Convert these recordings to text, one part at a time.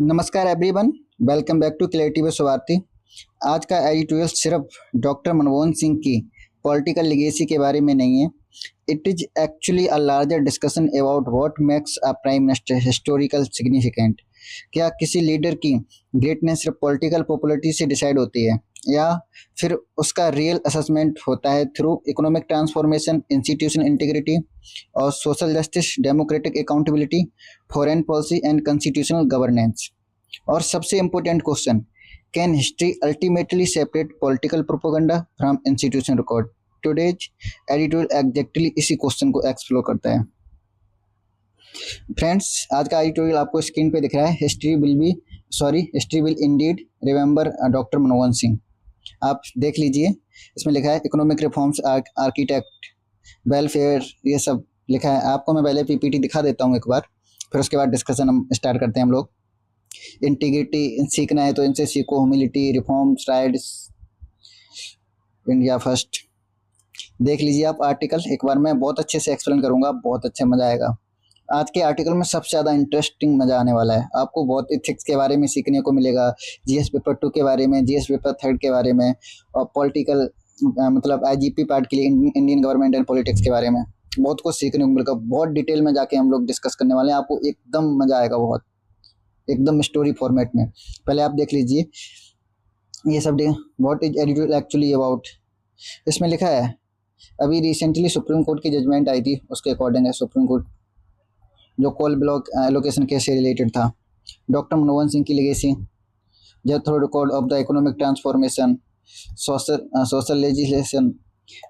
नमस्कार everyone. Welcome back to creative Swarthi. आज का एडिटोरियल सिर्फ डॉक्टर मनमोहन सिंह की पॉलिटिकल लिगेसी के बारे में नहीं है। It is actually a larger discussion about what makes a prime minister historical significant. क्या किसी लीडर की ग्रेटनेस सिर्फ पॉलिटिकल पॉपुलैरिटी से डिसाइड होती है या फिर उसका रियल असेसमेंट होता है through economic transformation, institutional integrity और social justice, democratic accountability, foreign policy and constitutional governance. और सबसे important question, can history ultimately separate political propaganda from institution record? Today's editorial exactly इसी क्वेश्चन को explore करता है। Friends, आज का editorial आपको स्क्रीन पे दिख रहा है। History will Indeed remember doctor Manmohan Singh. आप देख लीजिए, इसमें लिखा है इकोनॉमिक रिफॉर्म्स आर्किटेक्ट, वेलफेयर, ये सब लिखा है। आपको मैं पहले पीपीटी दिखा देता हूँ एक बार, फिर उसके बाद डिस्कशन हम स्टार्ट करते हैं। हम लोग इंटीग्रिटी सीखना है तो इनसे सीखो, humility, reforms, rights, India first. देख लीजिए आप आर्टिकल, एक बार मैं बहुत अच्छे से एक्सप्लेन करूंगा, बहुत अच्छा मजा आएगा। आज के आर्टिकल में सबसे ज़्यादा इंटरेस्टिंग मजा आने वाला है। आपको बहुत इथिक्स के बारे में सीखने को मिलेगा, जीएस पेपर 2 के बारे में, जीएस पेपर 3 के बारे में, और पॉलिटिकल मतलब आईजीपी पार्ट के लिए इंडियन गवर्नमेंट एंड पॉलिटिक्स के बारे में बहुत कुछ सीखने को मिलेगा। बहुत डिटेल में जाके हम लोग डिस्कस करने वाले हैं। आपको एकदम मजा आएगा, बहुत एकदम स्टोरी फॉर्मेट में। पहले आप देख लीजिए ये सब what is editorial actually about. इसमें लिखा है अभी रिसेंटली सुप्रीम कोर्ट की जजमेंट आई थी, उसके अकॉर्डिंग है। सुप्रीम कोर्ट जो कोल ब्लॉक एलोकेशन केस से रिलेटेड था, डॉक्टर मनमोहन सिंह की legacy, through record of the economic transformation, social legislation,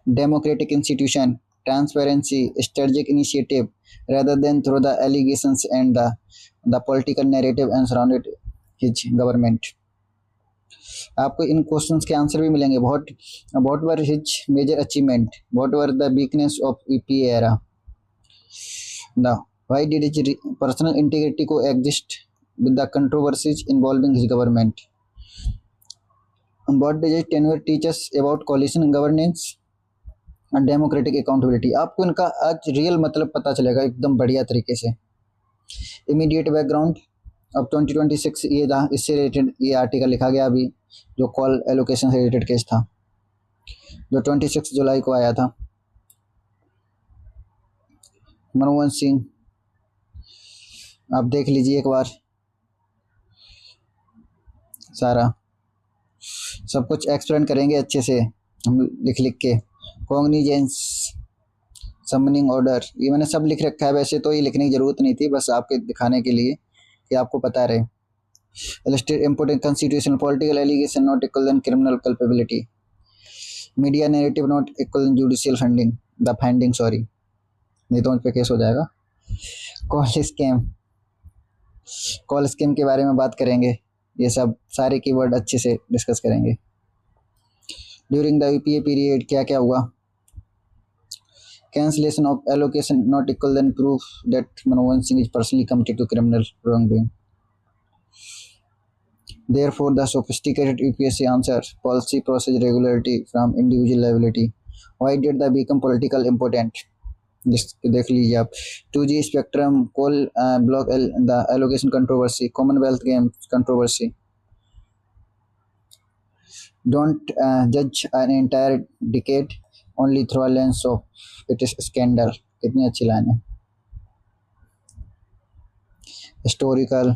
democratic institution, transparency, strategic initiative rather than through the allegations and the political narrative and surrounded his government। आपको इन questions के answer भी मिलेंगे। what were his major achievement, what were the weakness of EPA era, now why did his personal integrity coexist with the controversies involving his government, what does his tenure teach us about coalition governance, democratic accountability. आपको इनका आज real मतलब पता चलेगा एकदम बढ़िया तरीके से। इमीडिएट बैकग्राउंड अब 2026 ये जहाँ इससे रिलेटेड ये आर्टिकल लिखा गया अभी, जो कॉल एलोकेशन से रिलेटेड केस था जो 26 जुलाई को आया था। मनमोहन सिंह आप देख लीजिए एक बार, सारा सब कुछ एक्सप्लेन करेंगे अच्छे से हम लिख के। कॉग्निजेंस, समनिंग ऑर्डर, ये मैंने सब लिख रखा है। वैसे तो ये लिखने की जरूरत नहीं थी, बस आपके दिखाने के लिए कि आपको पता रहे। Illustrate important constitutional political allegation not equal then criminal culpability, media narrative not equal then judicial finding, sorry नहीं तो उन पे केस हो जाएगा। कॉल स्कीम के बारे में बात करेंगे। ये सब सारे कीवर्ड अच्छे से डिस्कस करेंगे। ड्यूरिंग द यूपीए पीरियड क्या क्या हुआ, cancellation of allocation not equal then proof that Manmohan Singh is personally committed to criminal wrongdoing. Therefore, the sophisticated UPSC answer, policy process regularity from individual liability. Why did that become political important? देख लीजिए आप। 2G spectrum, coal block, the allocation controversy, Commonwealth Games controversy. Don't judge an entire decade only through a lens of it is scandal। कितनी अच्छी line है। Historical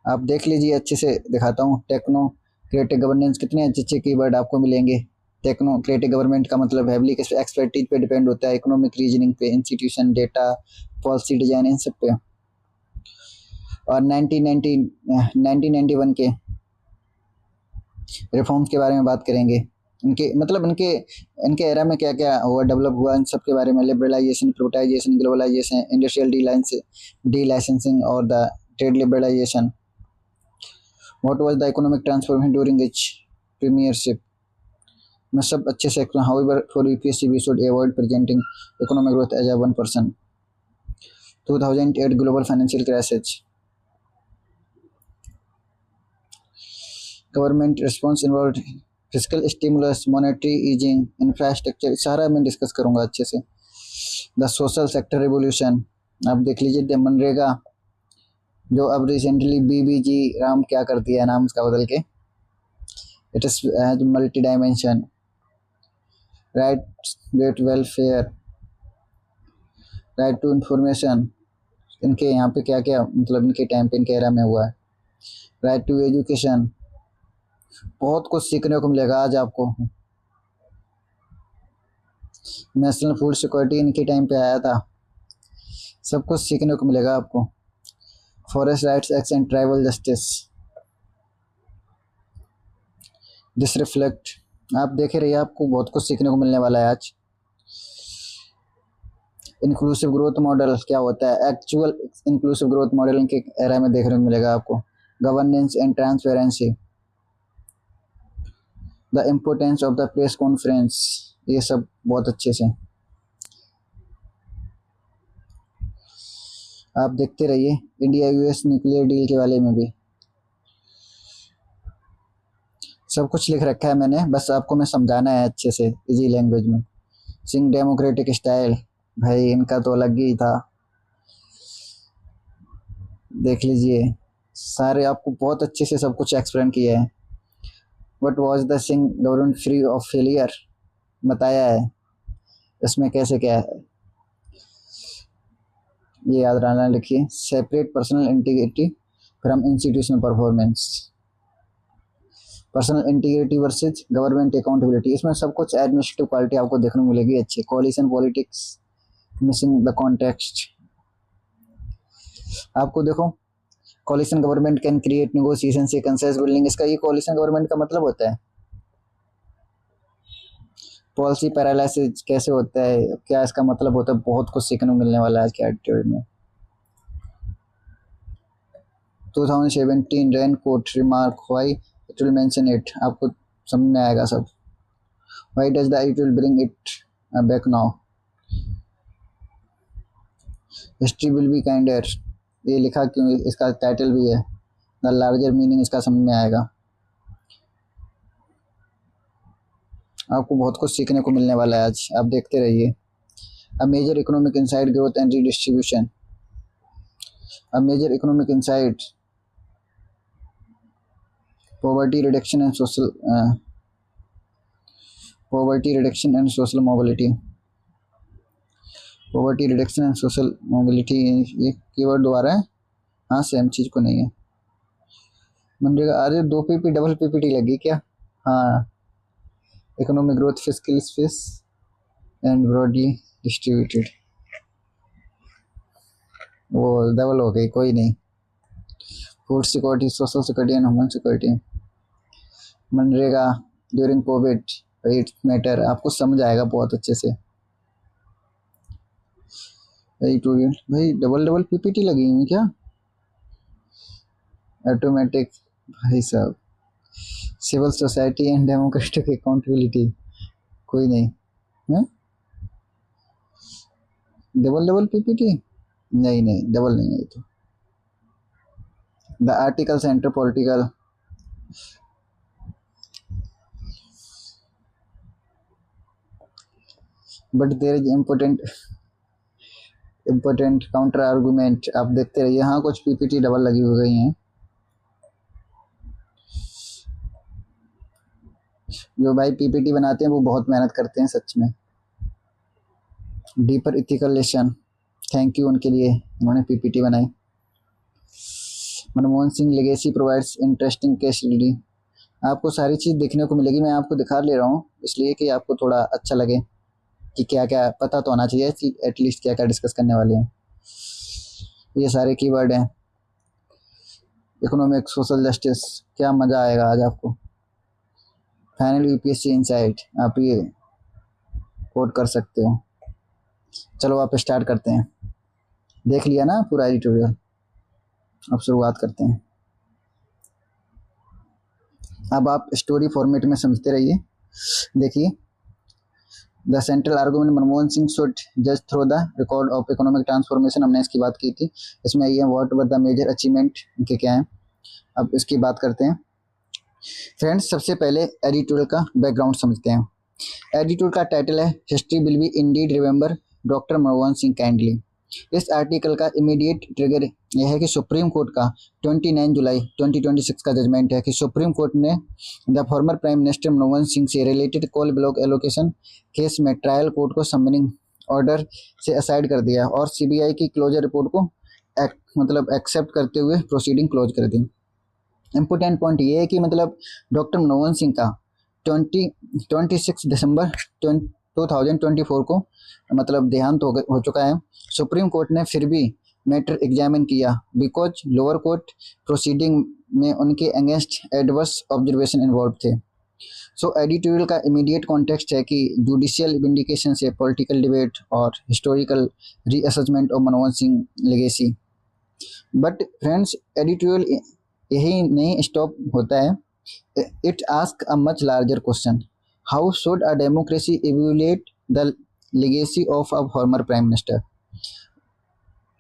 आप देख लीजिए, अच्छे से दिखाता हूँ। टेक्नो क्रिएटिव गवर्नेंस, कितने अच्छे अच्छे कीवर्ड आपको मिलेंगे। टेक्नो क्रिएटिव गवर्नमेंट का मतलब हैवली एक्सपर्टीज पे डिपेंड होता है, इकोनॉमिक रीजनिंग पे, इंस्टीट्यूशन, डेटा, पॉलिसी डिजाइन, इन सब पे। और 1991 के रिफॉर्म्स के बारे में बात करेंगे। इनके एरा में क्या क्या हुआ, डेवलप हुआ, इन सब के बारे में। Liberalisation, privatisation, globalisation, industrial delicensing और the trade liberalisation. What was the economic transformation during its premiership, मैं सब अच्छे से। However for UPSC we should avoid presenting economic growth as a one person. 2008 global financial crisis, government response involve physical stimulus, monetary easing, infrastructure, सारा मैं discuss करूंगा अच्छे से। The social sector revolution, आप देख लीजिए। मनरेगा जो अब रिसेंटली बीबीजी राम क्या कर दिया है नाम उसका बदल के, it is has multi dimension, right, great welfare, right to information, इनके यहाँ पे क्या क्या मतलब इनके टाइम पे इनके एरा में हुआ है, राइट टू एजुकेशन, बहुत कुछ सीखने को मिलेगा आज आपको। नेशनल फूड सिक्योरिटी इनके टाइम पे आया था, सब कुछ सीखने को मिलेगा आपको। Forest rights act and tribal justice, this reflect, आप देखे रहिए आपको बहुत कुछ सीखने को मिलने वाला है आज। इंक्लूसिव ग्रोथ मॉडल क्या होता है, एक्चुअल इंक्लूसिव ग्रोथ मॉडल इनके एरा में देखने को मिलेगा आपको। Governance and transparency, the importance of the press conference, ये सब बहुत अच्छे से आप देखते रहिए। इंडिया यूएस न्यूक्लियर डील के बारे में भी सब कुछ लिख रखा है मैंने, बस आपको मैं समझाना है अच्छे से इजी लैंग्वेज में। सिंह डेमोक्रेटिक स्टाइल, भाई इनका तो अलग ही था, देख लीजिए सारे आपको बहुत अच्छे से सब कुछ एक्सप्लेन किया है। What was the Singh government free of failure, बताया है इसमें कैसे क्या है, ये याद रहना लिखिए। Separate personal integrity from institutional performance, personal integrity versus government accountability, इसमें सब कुछ एडमिनिस्ट्रेटिव क्वालिटी आपको देखने को मिलेगी अच्छी। Coalition politics, missing the context, आपको देखो coalition government can create negotiation से कंसेंसस बिल्डिंग, इसका ये कोलिशन गवर्नमेंट का मतलब होता है। पॉलिसी पैरालिसिस कैसे होता है, क्या इसका मतलब होता है, बहुत कुछ सीखने को मिलने वाला है आज के एटीट्यूड में। 2017 raincoat remark, why it will mention it, आपको समझ में आएगा सब। Why does the it will bring it back now, history will be kinder, ये लिखा क्यों, इसका टाइटल भी है। द लार्जर मीनिंग इसका समझ में आएगा, आपको बहुत कुछ सीखने को मिलने वाला है आज, आप देखते रहिए। A major economic insight, growth and redistribution, a major economic insight, poverty reduction and social poverty reduction and social mobility, poverty reduction and social mobility, ये कीवर्ड दोबारा है, हाँ सेम चीज को नहीं है। मनरेगा, अरे दो पीपी डबल पीपीटी लगी क्या, हाँ। Economic growth, fiscal space and broadly distributed, वो डबल हो गई, कोई नहीं। Food security, social security and human security, MNREGA during Covid, it matter, आपको समझ आएगा बहुत अच्छे से। भाई डबल डबल पीपीटी लगी हुई क्या, ऑटोमेटिक, भाई साहब। Civil society and democratic accountability, कोई नहीं है, डबल डबल पीपीटी, नहीं नहीं डबल नहीं है तो। The article centre political, but there is important counter argument, आप देखते रहिए। हाँ कुछ पीपीटी डबल लगी हो गई हैं, जो भाई पीपीटी बनाते हैं वो बहुत मेहनत करते हैं सच में। Deeper ethical lesson, thank you उनके लिए, उन्होंने पीपीटी बनाई। Manmohan Singh legacy provides interesting case study, आपको सारी चीज़ देखने को मिलेगी, मैं आपको दिखा ले रहा हूँ इसलिए कि आपको थोड़ा अच्छा लगे कि क्या क्या पता तो होना चाहिए कि एटलीस्ट क्या क्या डिस्कस करने वाले हैं। ये सारे कीवर्ड हैं। इकोनॉमिक, सोशल जस्टिस, क्या मज़ा आएगा आज आपको। फाइनल यूपीएससी इनसाइट, आप ये कोड कर सकते हो। चलो आप स्टार्ट करते हैं, देख लिया ना पूरा एडिटोरियल, अब शुरुआत करते हैं। अब आप स्टोरी फॉर्मेट में समझते रहिए। देखिए, the central argument, Manmohan Singh should जज through the record of economic transformation, हमने इसकी बात की थी। इसमें ये what were the major achievement इनके क्या हैं, अब इसकी बात करते हैं। फ्रेंड्स सबसे पहले एडिटोरियल का बैकग्राउंड समझते हैं। एडिटोरियल का टाइटल है history will B Indeed remember doctor Manmohan Singh kindly. इस आर्टिकल का इमीडिएट ट्रिगर यह है कि सुप्रीम कोर्ट का 29 जुलाई 2026 का जजमेंट है कि सुप्रीम कोर्ट ने the former prime minister Manmohan Singh से related coal block allocation case में ट्रायल कोर्ट को सबमिनिंग ऑर्डर से असाइड कर दिया और सीबीआई की क्लोजर रिपोर्ट को एक्सेप्ट करते हुए प्रोसीडिंग क्लोज कर दी। इम्पोर्टेंट पॉइंट ये है कि मतलब डॉक्टर मनमोहन सिंह का 26 दिसंबर 2024 को मतलब देहांत हो चुका है। सुप्रीम कोर्ट ने फिर भी मैटर एग्जामिन किया बिकॉज लोअर कोर्ट प्रोसीडिंग में उनके अगेंस्ट एडवर्स ऑब्जर्वेशन इन्वॉल्व थे। सो एडिटोरियल का इमीडिएट कॉन्टेक्स्ट है कि जुडिशियल विंडिकेशन से पॉलिटिकल डिबेट और historical reassessment of Manmohan Singh legacy. But friends, editorial यही नहीं स्टॉप होता है, it ask a much larger question, how should a democracy evaluate the legacy of a former prime minister.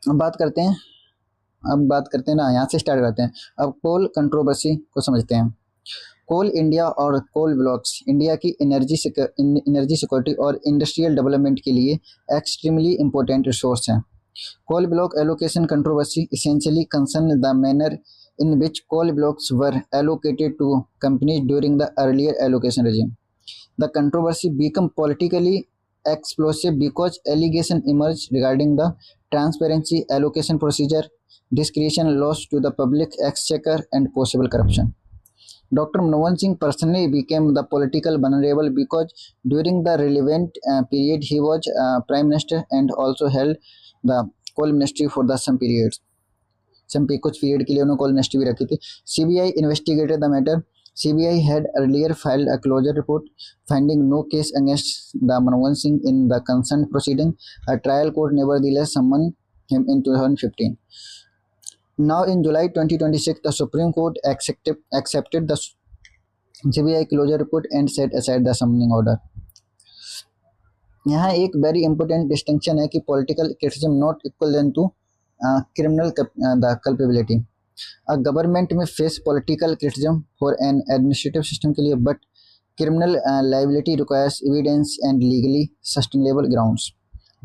अब बात करते हैं ना, यहाँ से स्टार्ट करते हैं। अब कोल कंट्रोवर्सी को समझते हैं। कोल इंडिया और कोल ब्लॉक्स इंडिया की एनर्जी सिक्योरिटी और इंडस्ट्रियल डेवलपमेंट के लिए एक्सट्रीमली इंपॉर्टेंट रिसोर्स हैं। Coal block allocation controversy essentially concerned the manner in which coal blocks were allocated to companies during the earlier allocation regime. The controversy became politically explosive because allegations emerged regarding the transparency, allocation procedure, discretion lost to the public exchequer, and possible corruption. Dr. Manmohan Singh personally became the political vulnerable because during the relevant period he was prime minister and also held the coal ministry for the some periods. कुछ period के लिए उन्होंने कोल ministry भी रखी थी। CBI investigated the matter. CBI had earlier filed a closure report finding no case against the Manmohan Singh in the concerned proceeding. A trial court nevertheless summoned him in 2015. Now in July 2026, the Supreme Court accepted the CBI closure report and set aside the summoning order. यहाँ एक very important distinction है कि political criticism not equal than to criminal the culpability. Government में face political criticism for an administrative system के लिए, but criminal liability requires evidence and legally sustainable grounds.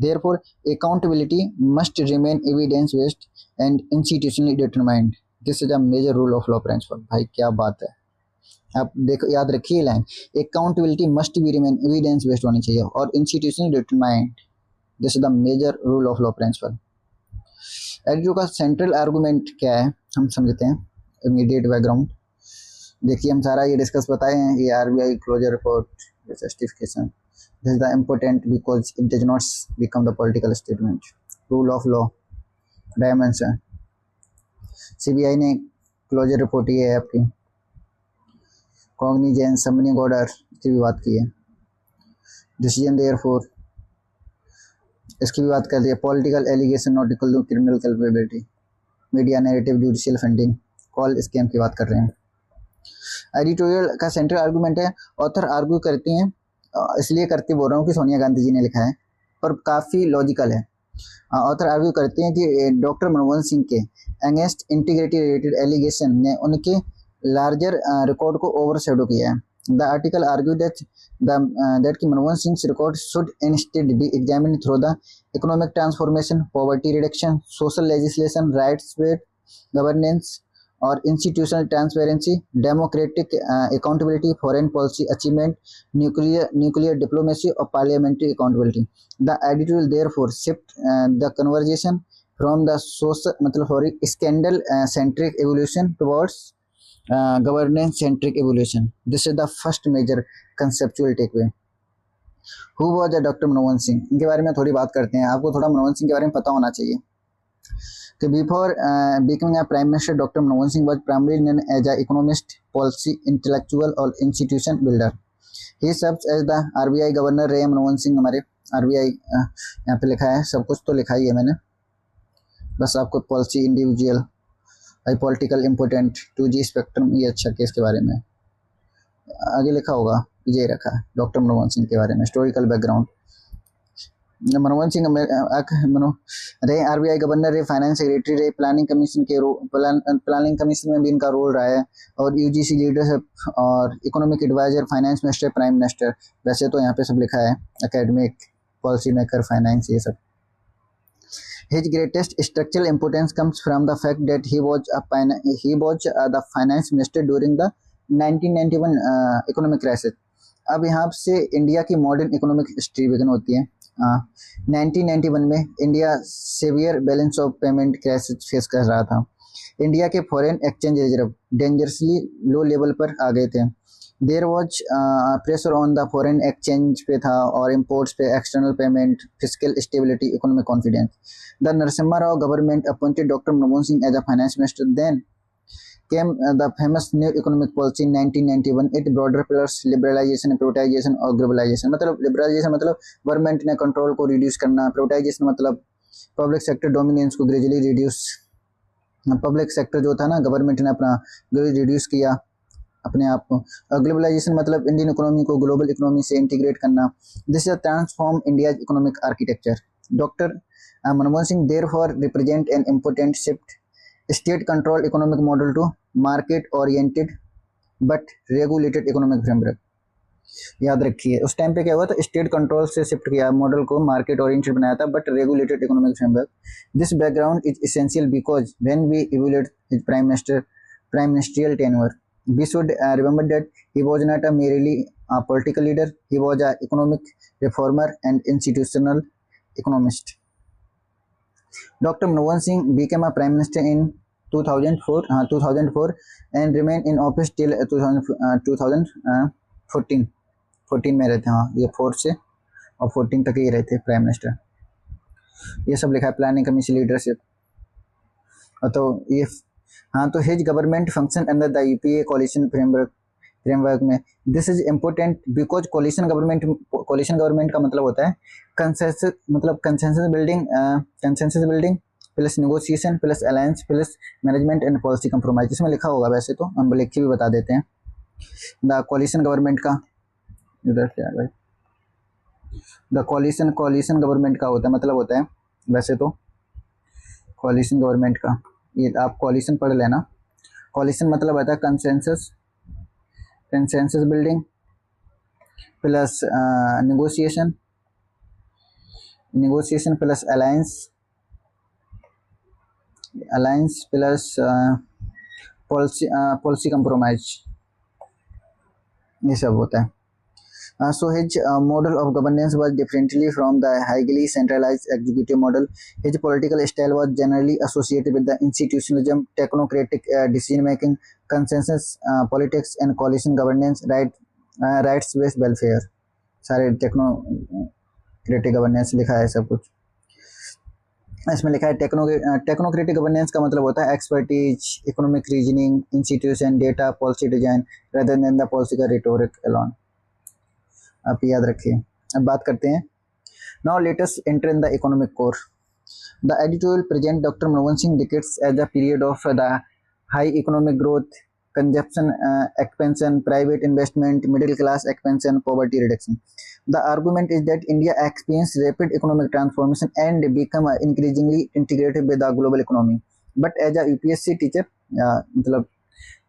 Therefore accountability must remain evidence based and institutionally determined. This is a major rule of law principle. भाई क्या बात है, आप देखो, याद रखिए line, accountability must be remain evidence based होनी चाहिए और institutional determined. This is the major rule of law principle. Editorial का सेंट्रल आर्गुमेंट क्या है हम समझते हैं। इमीडिएट बैकग्राउंड देखिए, हम सारा ये डिस्कस बताए हैं। ये RBI closure report justification, this is the important because it does not become the political statement. Rule of law dimension, CBI ने क्लोजर रिपोर्ट ये है आपकी। कॉग्निजेंस, सबमिनिंग ऑर्डर की भी बात की है। डिसीजन देयरफॉर इसकी भी बात कर दी है। Political allegation not equal to criminal culpability. Media narrative, judicial funding, call scam की बात कर रहे हैं। एडिटोरियल का सेंट्रल आर्गुमेंट है, ऑथर आर्ग्यू करती हैं, इसलिए करती बोल रहा हूँ कि सोनिया गांधी जी ने लिखा है, पर काफ़ी लॉजिकल है। ऑथर आर्ग्यू करती हैं कि डॉक्टर मनमोहन सिंह के अगेंस्ट इंटीग्रिटी रिलेटेड एलिगेशन ने उनके लार्जर रिकॉर्ड को ओवरशैडो किया है। द आर्टिकल आर्ग्यू दैट कि Manmohan Singh record should instead be examined through the economic transformation, poverty reduction, social legislation, rights based governance और institutional transparency, democratic accountability, foreign policy achievement, nuclear diplomacy और parliamentary accountability. The editorial therefore shift the conversation from the social scandal centric evolution towards governance centric evolution. This is the first major conceptual takeaway. Who was the Dr. Manmohan Singh? इनके बारे में थोड़ी बात करते हैं। आपको थोड़ा मनमोहन सिंह के बारे में पता होना चाहिए कि before becoming a prime minister, Dr. Manmohan Singh was primarily known as an economist, policy intellectual और institution builder. He served as the RBI governor रहे मनमोहन सिंह। हमारे RBI यहाँ पे लिखा है, सब कुछ तो लिखा ही है मैंने, बस आपको पॉलिसी इंडिविजुअल आई पॉलिटिकल इम्पोर्टेंट 2G स्पेक्ट्रम, ये अच्छा केस के बारे में आगे लिखा होगा, ये रखा है डॉक्टर मनमोहन सिंह के बारे में। हिस्टोरिकल बैकग्राउंड, मनमोहन सिंह रहे आरबीआई गवर्नर रहे, फाइनेंस सेक्रेटरी रहे, प्लानिंग कमीशन के प्लानिंग कमीशन में भी इनका रोल रहा है, और यूजीसी लीडरशिप और economic adviser, finance minister, prime minister. वैसे तो यहाँ पे सब लिखा है, एकेडमिक, पॉलिसी मेकर, फाइनेंस, ये सब। His greatest structural importance comes from the fact that the finance minister during the 1991 economic crisis. अब यहाँ से इंडिया की मॉडर्न इकोनॉमिक हिस्ट्री बिगिन होती है। 1991 में India severe balance of payment crisis face कर रहा था। इंडिया के foreign exchange reserve dangerously low level पर आ गए थे। There was pressure on the foreign exchange पे था और इम्पोर्ट्स पे, external payment, physical stability, economic confidence. The Narasimha Rao government appointed doctor Manmohan Singh as a finance minister. Then came the famous new economic policy in 1991. It broader pillars liberalization, privatization और globalization। मतलब liberalization मतलब government ने control को reduce करना, privatization मतलब public sector dominance को gradually reduce. Public sector जो था ना, गवर्नमेंट ने अपना रिड्यूस किया अपने आप को। ग्लोबलाइजेशन मतलब इंडियन इकोनॉमी को ग्लोबल इकोनॉमी से इंटीग्रेट करना। This is transform India economic architecture. Doctor Manmohan Singh therefore represent an important shift state control economic model to market oriented but regulated economic framework. याद रखिए उस टाइम पे क्या हुआ था, स्टेट कंट्रोल से शिफ्ट किया मॉडल को, मार्केट ओरिएंटेड बनाया था but regulated economic framework. This background is essential because when we evaluate his prime ministerial tenure we should remember that he was not a merely a political leader, he was an economic reformer and institutional economist. Dr. Manmohan Singh became a prime minister in 2004 and remained in office till 2014 में रहते हैं। हाँ, ये 4 से और 14 तक ही रहते prime minister. ये सब लिखा है, प्लानिंग कमीशन, लीडरशिप। तो ये हाँ, तो his government function under the UPA coalition framework में। This is important because coalition government का मतलब होता है consensus building plus negotiation plus alliance plus management and policy compromise. इसमें लिखा होगा, वैसे तो हम लिख के भी बता देते हैं। द कोलिशन गवर्नमेंट का इधर से आ गए, द कोलिशन गवर्नमेंट का मतलब होता है वैसे तो कोलिशन गवर्नमेंट का, ये आप कोलिशन पढ़ लेना। कोलिशन मतलब आता है consensus building plus negotiation plus alliance plus policy compromise, ये सब होता है। So his model of governance was differently from the highly centralized executive model. His political style was generally associated with the institutionalism, technocratic decision making, consensus politics and coalition governance, rights based welfare। सारे technocratic governance लिखा है सब कुछ इसमें लिखा है। Technocratic governance का मतलब होता है expertise, economic reasoning, institution, data, policy design rather than the political rhetoric alone। आप याद रखिए। अब बात करते हैं, now let us enter in the economic core. The editorial present doctor Manmohan Singh decades as a period of the high economic growth, consumption expansion, private investment, middle class expansion, poverty reduction. The argument is that India experience rapid economic transformation and become increasingly integrated with the global economy, but as a UPSC teacher मतलब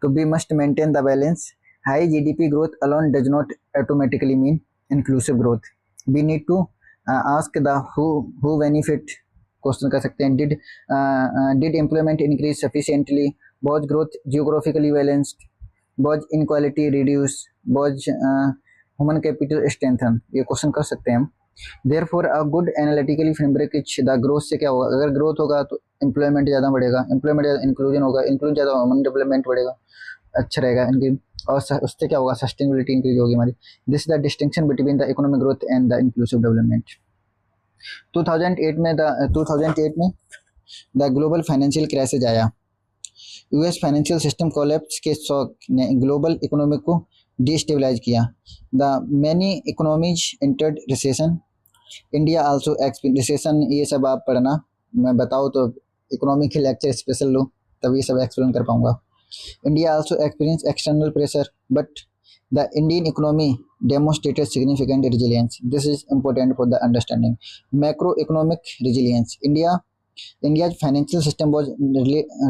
तो we must maintain the balance. High GDP growth alone does not automatically mean inclusive growth. We need to ask the who benefit question कर सकते हैं। Did employment increase sufficiently? Was growth geographically balanced? Was inequality reduced? Was human capital strengthened? ये question कर सकते हैं हम। Therefore a good analytically framework is the growth से क्या होगा, अगर ग्रोथ होगा तो एम्प्लॉयमेंट ज़्यादा बढ़ेगा, एम्प्लॉयमेंट ज़्यादा इंक्लूजन होगा, इंक्लूजन ज़्यादा ह्यूमन डेवलपमेंट बढ़ेगा, अच्छा रहेगा इनकी, और उससे क्या होगा, सस्टेनेबिलिटी इंक्रीज होगी हमारी। This the distinction between the economic growth and the inclusive development. 2008 में द ग्लोबल फाइनेंशियल क्राइसिस आया। यूएस फाइनेंशियल सिस्टम कोलैप्स के शॉक ने ग्लोबल इकोनॉमिक को डिस्टेबलाइज किया। The many economies entered recession, India also experience recession. ये सब आप पढ़ना, मैं बताऊँ तो इकोनॉमी के लेक्चर स्पेशल लो तभी सब एक्सप्लेन कर पाऊँगा। India also experienced external pressure, but the Indian economy demonstrated significant resilience. This is important for the understanding. Macroeconomic resilience. India's financial system was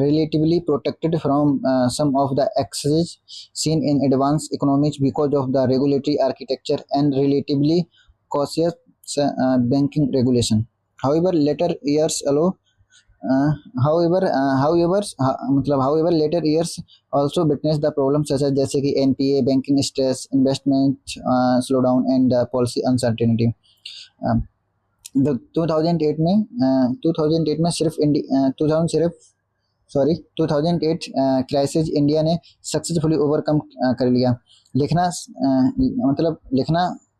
relatively protected from some of the excesses seen in advanced economies because of the regulatory architecture and relatively cautious banking regulation. However, later years allow however later years also witnessed the problems such as जैसे कि NPA, banking stress, investment slowdown and policy uncertainty. uh, the 2008 में सिर्फ 2008 crisis India ने successfully overcome कर लिया। लिखना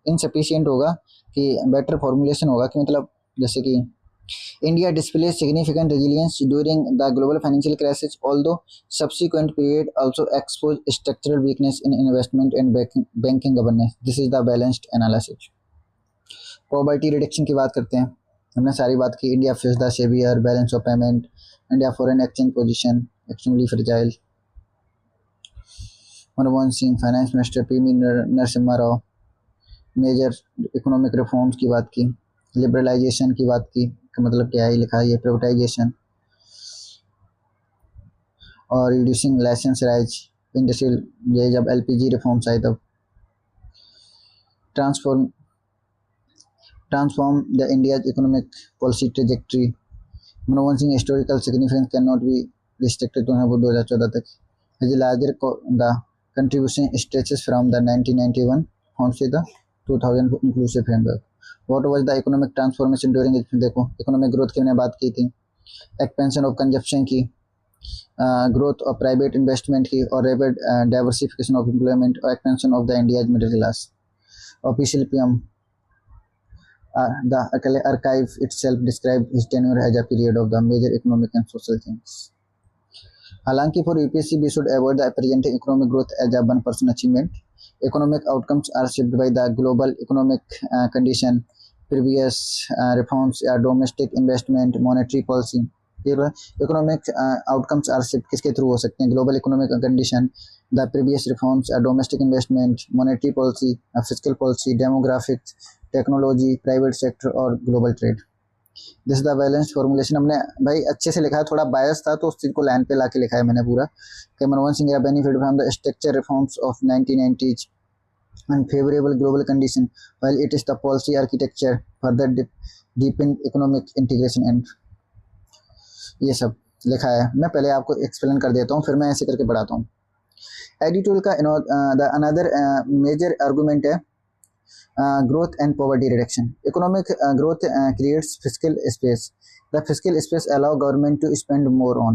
insufficient होगा कि बेटर फॉर्मुलेशन होगा कि मतलब जैसे कि India displays significant resilience during the global financial crisis, although subsequent period also exposed structural weakness in investment and banking governance. This is the balanced analysis. Poverty reduction की बात करते हैं। हमने सारी बात की। India face the severe balance of payment, India foreign exchange position extremely fragile, Manmohan Singh finance minister, P Narasimha Rao, major economic reforms की बात की, लिबरलाइजेशन की बात की, का मतलब क्या है लिखा है ये प्राइवेटाइजेशन और रिड्यूसिंग लाइसेंस राइज इंडस्ट्रियल, ये जब एलपीजी रिफॉर्म्स आए तब। Transform the India economic policy trajectory, Manmohan Singh historical significance can not be restricted to 2014 तक। His larger the contribution stretches from the 1991 forms to the 2000 inclusive framework. What was the economic transformation during it, देखो economic growth की हमने बात की थी, expansion of consumption की, growth of private investment की और रैपिड डाइवर्सिफिकेशन ऑफ एम्प्लॉयमेंट और expansion of the India's middle class. Official PM the archive itself described his tenure as a period of the major economic and social changes. हालांकि for UPSC we should avoid the presenting economic growth as a one-person achievement. Economic outcomes are shaped by the global economic condition, previous reforms, domestic investment, monetary policy. Economic outcomes are shift किसके through हो सकते हैं? Global economic condition, the previous reforms, domestic investment, monetary policy, physical policy, demographics, technology, private sector और global trade. This the balanced formulation हमने भाई अच्छे से लिखा है, थोड़ा बायस था तो उस चीज़ को लाइन पे लाके लिखा है मैंने पूरा कि Manmohan Singh benefit from the structure reforms of 1990s and favorable global condition while it is the policy architecture further deepen economic integration and ये सब लिखा है। मैं पहले आपको एक्सप्लेन कर देता हूँ फिर मैं ऐसे करके पढ़ाता हूँ। एडिटोरियल का अनदर मेजर आर्गुमेंट है growth and poverty reduction. Economic growth creates fiscal space. The fiscal space allow government to spend more on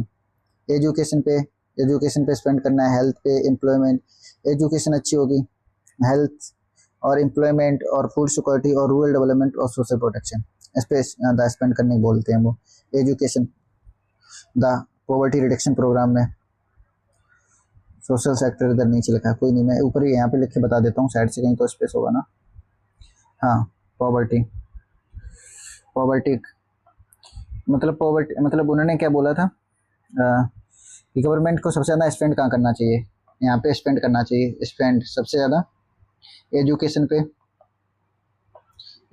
education पे स्पेंड करना है, हेल्थ पे, एम्प्लॉयमेंट, एजुकेशन अच्छी होगी, हेल्थ और एम्प्लॉयमेंट और फूड सिक्योरिटी और रूरल डेवलपमेंट और social protection space the spend करने को बोलते हैं वो education. The poverty reduction program में सोशल सेक्टर इधर नीचे लिखा है, कोई नहीं मैं ऊपर ही यहाँ पे लिख के बता देता हूँ, साइड से कहीं तो स्पेस होगा ना। हाँ पॉवर्टी मतलब उन्होंने क्या बोला था कि गवर्नमेंट को सबसे ज़्यादा स्पेंड कहाँ करना चाहिए? यहाँ पे स्पेंड करना चाहिए, स्पेंड सबसे ज़्यादा एजुकेशन पे,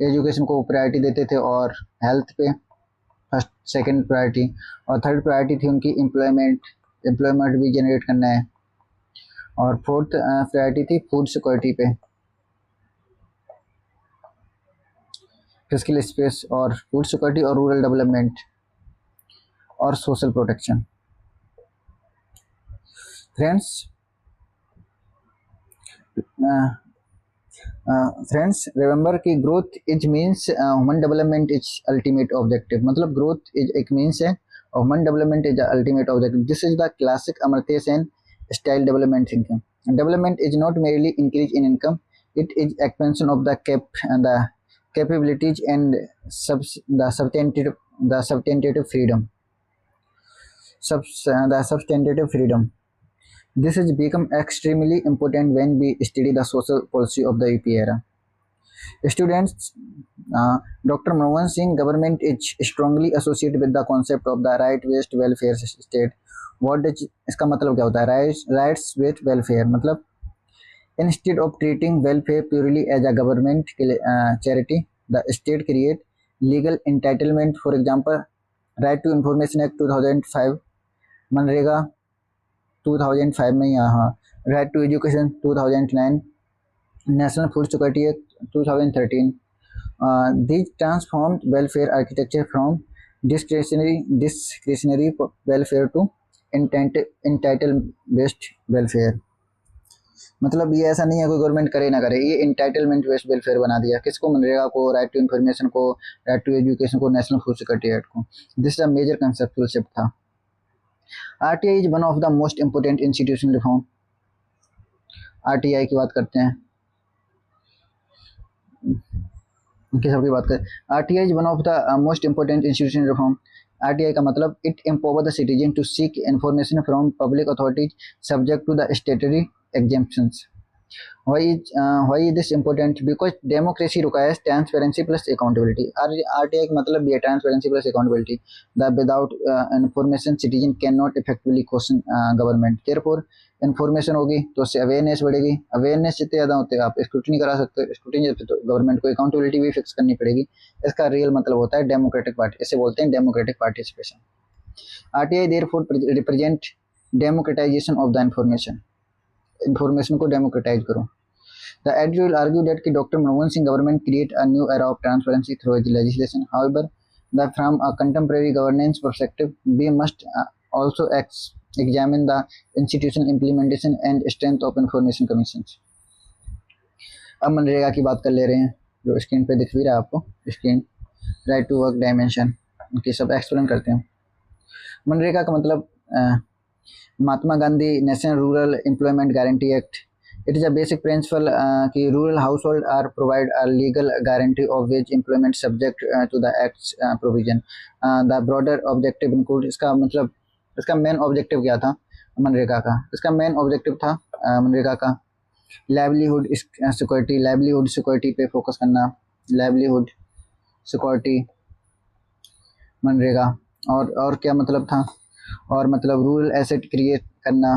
एजुकेशन को प्रायोरिटी देते थे और हेल्थ पे फर्स्ट सेकंड प्रायोरिटी और थर्ड प्रायोरिटी थी उनकी एम्प्लॉयमेंट भी जनरेट करना है और फोर्थ प्रायोरिटी थी फूड सिक्योरिटी पे, फिजिकल स्पेस और फूड सिक्योरिटी और रूरल डेवलपमेंट और सोशल प्रोटेक्शन। फ्रेंड्स रिमेंबर कि growth is means human development is ultimate objective, मतलब ग्रोथ इज एक मीन्स है और human development is ultimate objective. This is the classic Amartya Sen style development thinking. Development is not merely increase in income, it is expansion of the capabilities and the substantive freedom. This has become extremely important when we study the social policy of the UPA era. Students, Dr. Manmohan Singh government is strongly associated with the concept of the right-based welfare state. What does इसका मतलब क्या होता है? Rights-based welfare मतलब instead of treating welfare purely as a government charity, the state create legal entitlement. For example, Right to Information Act 2005, MNREGA 2005 में यहाँ, Right to Education 2009, National Food Security Act 2013. These transformed welfare architecture from discretionary welfare to entitle based welfare. मतलब ये ऐसा नहीं है कोई government करे ना करे, ये इंटाइटलमेंट बेस्ड वेलफेयर बना दिया। किसको? मनरेगा को, राइट टू इन्फॉर्मेशन को, राइट टू एजुकेशन को, नेशनल फूड सिक्योरिटी एक्ट को। This is a major conceptual shift था। RTI is one of the most important institutional reform. RTI की बात करते हैं, किस सबकी बात करें। RTI is one of the most important institutional reform. RTI का मतलब it empower the citizen to seek information from public authorities subject to the statutory exemptions. Why is this important? Because democracy requires transparency plus accountability. RTI का मतलब भी है transparency plus accountability. That without information, citizen cannot effectively question government. Therefore, information होगी तो उससे awareness बढ़ेगी। Awareness जितने ज़्यादा होते हैं आप स्क्रूटनी करा सकते हो, स्क्रूटनी जब तो गवर्नमेंट को अकाउंटेबिलिटी भी फिक्स करनी पड़ेगी। इसका रियल मतलब होता है डेमोक्रेटिक पार्टी, इसे बोलते हैं democratic participation. RTI therefore represent democratisation of the information को डेमोक्रेटाइज करो। द editorial argue that कि Dr. Manmohan Singh government create a new era of transparency through its legislation. However, that from a contemporary governance perspective, we must also examine the institutional implementation and strength of information commissions. अब मनरेगा की बात कर ले रहे हैं, जो screen पे दिख भी रहा है आपको, screen right to work dimension उनकी सब एक्सप्लेन करते हैं। मनरेगा का मतलब Mahatma Gandhi national rural employment guarantee act. It is a basic principle कि rural household are provide a legal guarantee of wage employment subject to the act's provision. The broader objective include, इसका मतलब इसका main objective क्या था मनरेगा का? इसका main objective था मनरेगा का लाइवलीहुड सिक्योरिटी, लाइवलीहुड सिक्योरिटी पे फोकस करना, लाइवलीहुड सिक्योरिटी मनरेगा। और क्या मतलब था? और मतलब रूरल एसेट क्रिएट करना।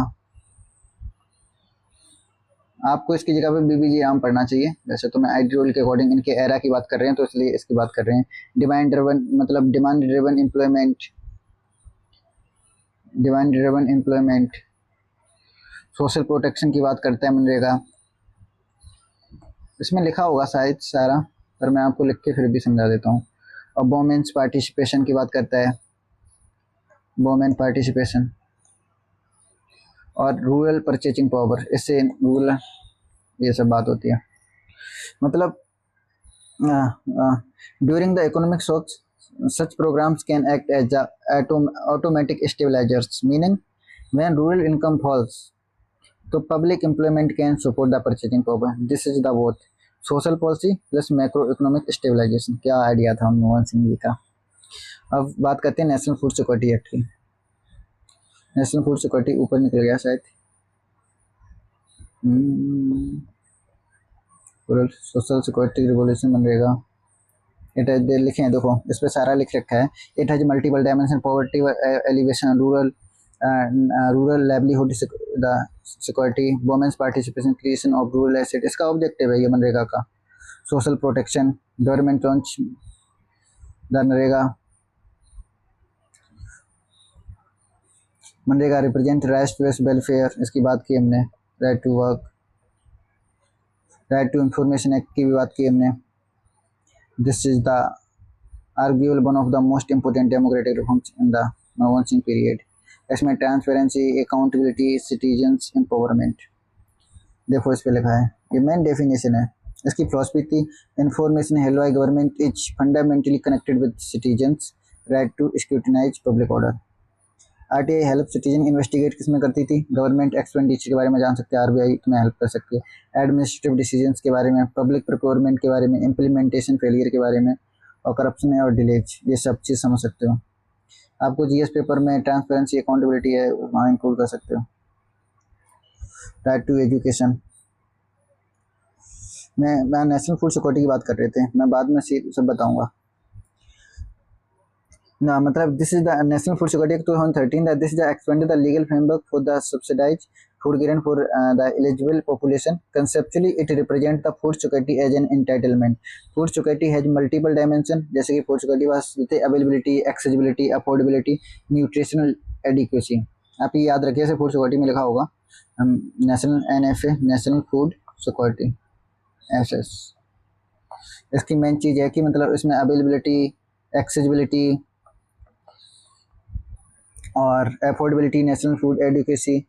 आपको इसकी जगह पे बीबीजी राम पढ़ना चाहिए, वैसे तो मैं आइडियल के अकॉर्डिंग इनके एरा की बात कर रहे हैं तो इसलिए इसकी बात कर रहे हैं। डिमांड ड्रिवन मतलब demand driven employment, social protection की बात करता है मनरेगा। इसमें लिखा होगा शायद सारा, पर मैं आपको लिख के फिर भी समझा देता हूँ। और वोमेन्स पार्टिसिपेशन की बात करता है, वोमेन पार्टिसिपेशन। और रूरल परचेजिंग पावर, इससे रूरल ये सब बात होती है। मतलब during the economic shocks such programs can act as the automatic stabilizers, meaning when rural income falls तो public employment can support the purchasing power. This is the both social policy plus macroeconomic stabilization. क्या idea था मनमोहन सिंह जी का। अब बात करते हैं national food security act की। National food security ऊपर निकल गया शायद, सोशल सिक्योरिटी रिवोल्यूशन बनेगा। इट हैज लिखे हैं, देखो इस पर सारा लिख रखा है। It has multiple dimension, poverty alleviation, rural livelihood security, women's participation, creation of rural asset. इसका ऑब्जेक्टिव है ये मनरेगा का। Social protection, government launch the NREGA. मनरेगा रिप्रेजेंट राइट टू वेलफेयर, इसकी बात की हमने। Right to work, right to information act की भी बात की हमने। This is the arguable one of the most important democratic reforms in the Manmohan Singh period. इसमें ट्रांसपेरेंसी, अकाउंटेबिलिटी, सिटीजन्स एम्पावरमेंट। देखो इस पे लिखा है, ये मेन डेफिनेशन है। इसकी फिलॉसफी थी information held by government is fundamentally connected with citizens right to scrutinize public order. RTI help citizen investigate किसमें करती थी? गवर्नमेंट एक्सपेंडिचर के बारे में जान सकते हैं, आरबीआई तुम्हें हेल्प कर सकती है। एडमिनिस्ट्रेटिव डिसीजंस के बारे में, पब्लिक प्रोक्योरमेंट के बारे में, इम्प्लीमेंटेशन फेलियर के बारे में, और करप्शन और डिलेज, ये सब चीज़ समझ सकते हो। आपको जीएस पेपर में ट्रांसपेरेंसी अकाउंटेबिलिटी है, वहाँ इंक्लूड कर सकते हो। राइट टू एजुकेशन, मैं नेशनल फूड सिक्योरिटी की बात कर रहे थे, मैं बाद में सब बताऊँगा ना। मतलब this is the national food security 2013 that this is the expanded the legal framework for the subsidized food grain for the eligible population. Conceptually it represents the food security as an entitlement. Food security has multiple dimension, जैसे कि food security was availability, accessibility, affordability, nutritional adequacy. आप ये याद रखिए, जैसे food security में लिखा होगा national NFA, national food security SS। इसकी मेन चीज़ है कि मतलब इसमें अवेलेबिलिटी, एक्सेसिबिलिटी, और affordability, national food adequacy,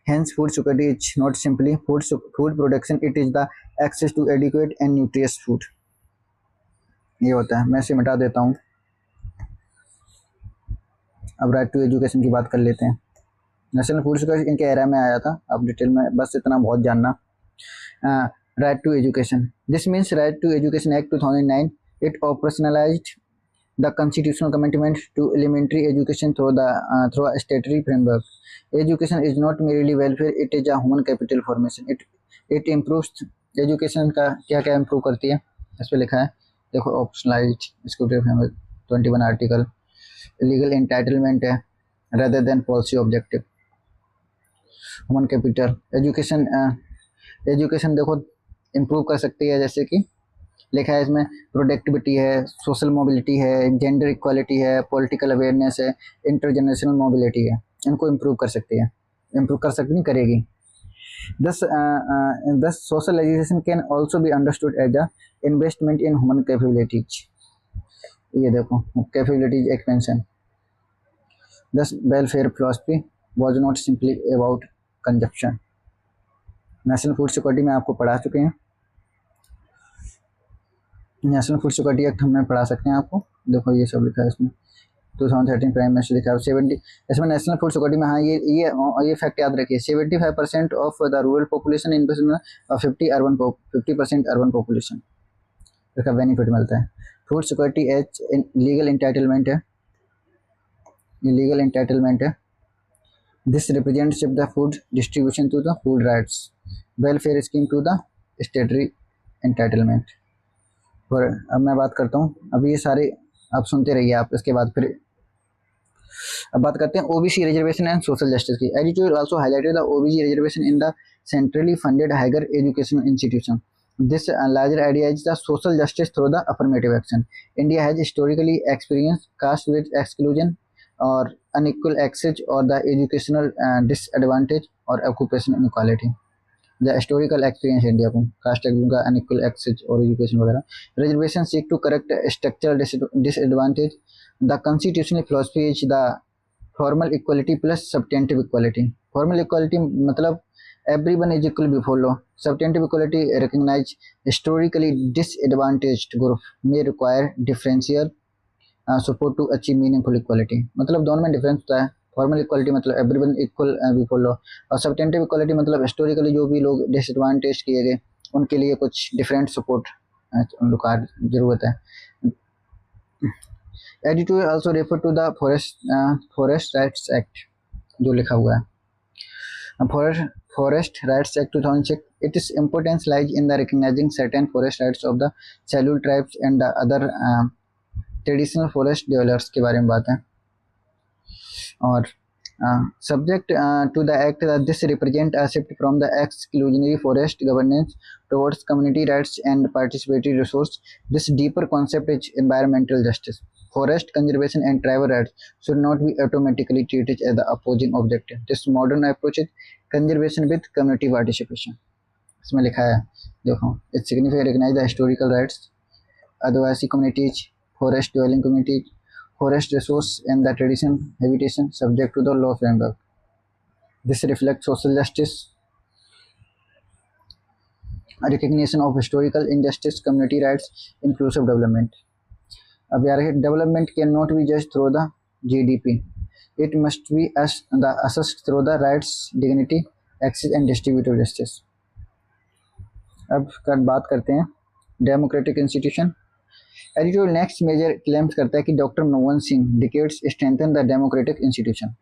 hence food security is not simply food production, it is the access to adequate and nutritious food। ये होता है। मैं इसे मिटा देता हूँ। अब राइट टू एजुकेशन की बात कर लेते हैं। नेशनल फूड सिक्योरिटी इनके एरा में आया था, अब डिटेल में बस इतना बहुत जानना। Right to education, this means right to education act 2009, it operationalized the constitutional commitment to elementary education through a statutory framework। Education is not merely welfare, it is a human capital formation। It improves education का क्या क्या improve करती है, इस पे लिखा है देखो। optionalized statutory framework 21 article, legal entitlement है rather than policy objective। human capital education देखो improve कर सकती है, जैसे कि लिखा है इसमें प्रोडक्टिविटी है, सोशल मोबिलिटी है, जेंडर इक्वालिटी है, पॉलिटिकल अवेयरनेस है, इंटरजेनरेशनल मोबिलिटी है, इनको इम्प्रूव कर सकती है, इम्प्रूव कर सकती नहीं करेगी। Thus social education can also be understood as a investment in human capabilities. ये देखो capabilities expansion. Thus welfare philosophy was not simply about consumption. National food security में आपको पढ़ा चुके हैं। नेशनल फूड सिक्योरिटी एक्ट हमें पढ़ा सकते हैं आपको, देखो ये सब लिखा है इसमें 2013 प्राइम मिनिस्टर लिखा है 70। इसमें नेशनल फूड सिक्योरिटी में हाँ ये फैक्ट याद रखिए, 75% of the rural population invest और 50% अर्बन पॉपुलेशन, इसका बेनिफिट मिलता है। Food security as legal entitlement है, ये लीगल इंटाइटलमेंट है। This represent shift the food distribution to the food rights, welfare scheme to the statutory entitlement. और अब मैं बात करता हूँ, अब ये सारे आप सुनते रहिए आप, इसके बाद फिर अब बात करते हैं OBC reservation and social justice की। Editorial also highlighted the OBC reservation in the centrally funded higher educational institution. This larger idea is the social justice through the affirmative action. India has historically experience caste with exclusion और unequal access और the educational disadvantage और occupation inequality. The historical experience India को caste का unequal access और education वगैरह। Reservation seek to correct structural disadvantage. The constitutional philosophy is the formal equality plus substantive equality. Formal equality मतलब everyone is equal before law. Substantive equality recognise historically disadvantaged group may require differential support to achieve meaningful equality. मतलब दोनों में difference होता है। Formal equality मतलब everyone equal before law, और substantive equality मतलब historically जो भी लोग डिसएडवांटेज किए गए उनके लिए कुछ डिफरेंट सपोर्ट उनका जरूरत है। Editorial also refer to the forest rights act जो लिखा हुआ है, forest rights act 2006। It is importance lies in the recognizing certain forest rights of the scheduled tribes and the other traditional forest developers के बारे में बात है। और subject to the act that this represent a shift from the exclusionary forest governance towards community rights and participatory resource. This deeper concept is environmental justice. Forest conservation and tribal rights should not be automatically treated as the opposing objective. This modern approach is conservation with community participation। इसमें लिखा है देखो, it significantly recognize the historical rights, Adivasi communities, forest dwelling communities, forest resource and the tradition habitation subject to the law framework. This reflects social justice, a recognition of historical injustice, community rights, inclusive development। अब यार development cannot be judged through the GDP, it must be assessed through the rights, dignity, access and distributive justice। अब बात करते हैं democratic institution. Editorial next major claims करता है कि doctor Manmohan Singh decades strengthen the democratic institution.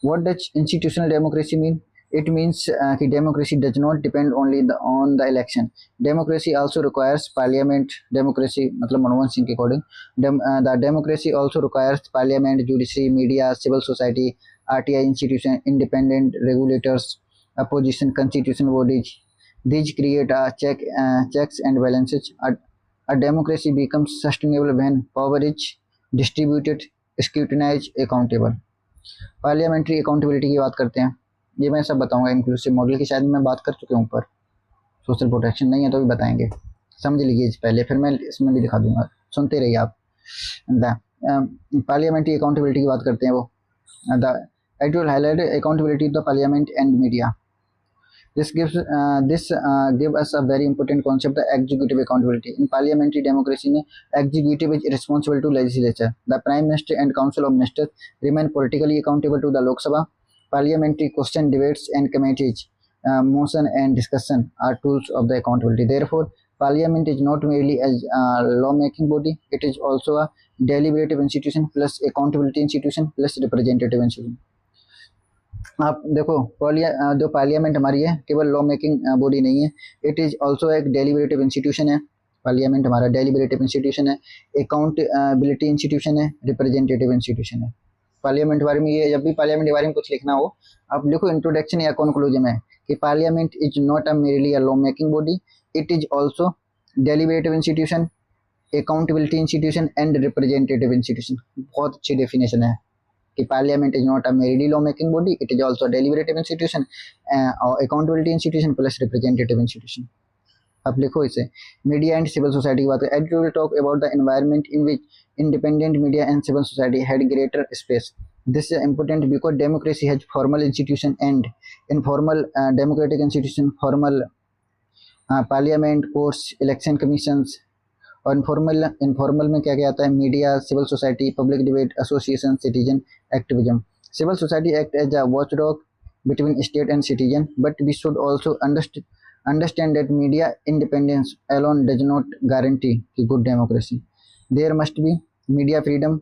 What does institutional democracy mean? It means कि democracy does not depend only on the election, democracy also requires parliament. Democracy मतलब मनमोहन सिंह के according the democracy also requires parliament, judiciary, media, civil society, RTI institution, independent regulators, opposition, constitutional bodies. These create a checks and balances. A democracy becomes sustainable when power is distributed, scrutinized, accountable। Parliamentary accountability की बात करते हैं, ये मैं सब बताऊंगा। Inclusive model की शायद मैं बात कर चुके हूँ ऊपर, सोशल प्रोटेक्शन नहीं है तो भी बताएंगे, समझ लीजिए पहले, फिर मैं इसमें भी दिखा दूंगा, सुनते रहिए आप। पार्लियामेंट्री अकाउंटेबिलिटी की बात करते हैं वो The editorial highlighted accountability of the parliament and media. This give us a very important concept, the executive accountability. In parliamentary democracy में executive is responsible to legislature. The prime minister and council of ministers remain politically accountable to the Lok Sabha. Parliamentary question, debates and committees, motion and discussion are tools of the accountability. Therefore, parliament is not merely a law-making body; it is also a deliberative institution plus accountability institution plus representative institution. आप देखो जो parliament हमारी है केवल law making body नहीं है, it is also एक deliberative institution है। पार्लियामेंट हमारा डेलिबरेटिव इंस्टीट्यूशन है, अकाउंटेबिलिटी इंस्टीट्यूशन है, रिप्रेजेंटेटिव इंस्टीट्यूशन है। पार्लियामेंट के बारे में ये जब भी पार्लियामेंट के बारे में कुछ लिखना हो आप लिखो इंट्रोडक्शन या कंक्लूजन में कि parliament is not a merely a law making body, it is also deliberative institution, accountability institution and representative institution. बहुत अच्छी डेफिनेशन है कि parliament is not a merely law making body, it is also deliberative institution और accountability institution plus representative institution. आप लिखो इसे। Media and civil society की बात करें, editorial talk about the environment in which independent media and civil society had greater space. This is important because democracy has formal institution and informal democratic institution, formal parliament, courts, election commissions, और informal में क्या क्या आता है, media, civil society, public debate, association, citizen activism. Civil society act as a watchdog between state and citizen, but we should also understand that media independence alone does not guarantee good democracy. There must be media freedom।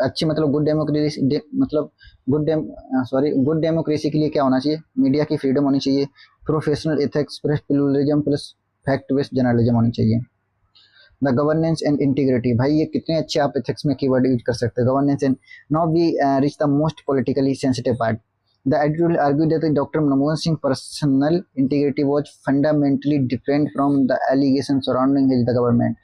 अच्छी मतलब good democracy मतलब good democracy के लिए क्या होना चाहिए, media की freedom होनी चाहिए, professional ethics plus pluralism plus fact based journalism होनी चाहिए। द गवर्नेंस एंड इंटीग्रिटी, भाई ये कितने अच्छे आप एथिक्स में कीवर्ड यूज कर सकते हैं, governance and. Now we reach the most politically sensitive part. The editorial argued that Dr. Manmohan Singh's personal integrity was fundamentally different from the allegations surrounding the government.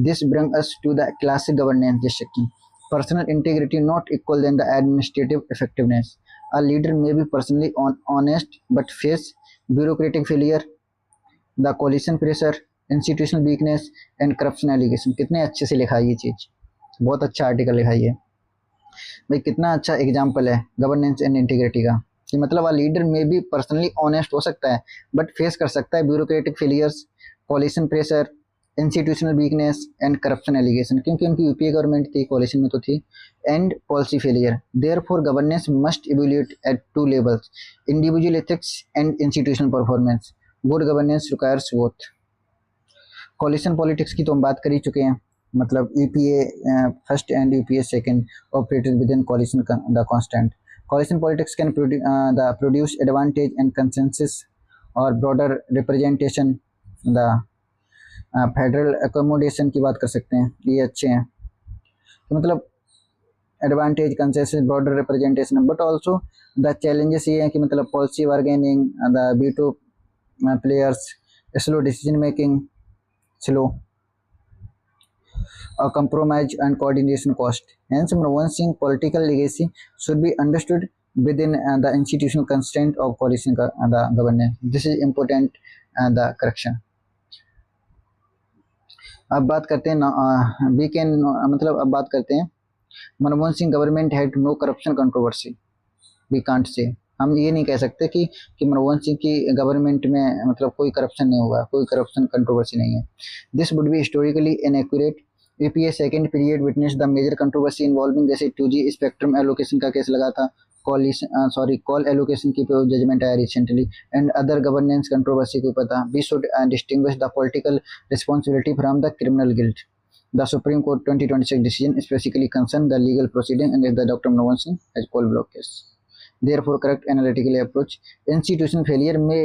This brings us to the classic governance section. Personal integrity not equal than the administrative effectiveness. A leader may be personally honest but face bureaucratic failure, the coalition pressure, institutional weakness and corruption allegation। कितने अच्छे से लिखा है ये चीज, बहुत अच्छा article लिखा है ये भाई, कितना अच्छा एग्जाम्पल है गवर्नेंस एंड इंटीग्रिटी का कि मतलब आ लीडर में भी पर्सनली ऑनेस्ट हो सकता है बट फेस कर सकता है bureaucratic failures, coalition pressure, institutional weakness and corruption allegation, क्योंकि उनकी यूपीए गवर्नमेंट थी, कोलिशन में तो थी, and policy failure. Therefore governance must evaluate at two levels, individual ethics and institutional performance. Good governance requires both. Coalition politics की तो हम बात कर ही चुके हैं, मतलब UPA first and UPA second operated within coalition the constant. Coalition politics can produce advantage and consensus or broader representation। the federal accommodation की बात कर सकते हैं, ये अच्छे हैं, तो मतलब advantage, consensus, broader representation, but also the challenges ये हैं कि मतलब policy bargaining, the veto players, slow decision making, slow compromise and coordination cost. Hence, Manmohan Singh political legacy should be understood within the institutional constraint of coalition the governance. This is important the correction. अब बात करते हैं we can मतलब अब बात करते हैं Manmohan Singh government had no corruption controversy. We can't say, हम ये नहीं कह सकते कि मनमोहन सिंह की गवर्नमेंट में मतलब कोई करप्शन नहीं हुआ, कोई करप्शन कंट्रोवर्सी नहीं है। This would be historically inaccurate. UPA second period witness the major controversy involving, जैसे 2G स्पेक्ट्रम एलोकेशन का केस लगा था, कॉल एलोकेशन की जजमेंट आया recently, and other governance controversy के ऊपर था। We should distinguish the political responsibility from the criminal guilt. The Supreme Court 2026 decision specifically concern the legal proceeding against the doctor Manmohan Singh as coal block case. Therefore, correct analytical approach. Institution failure में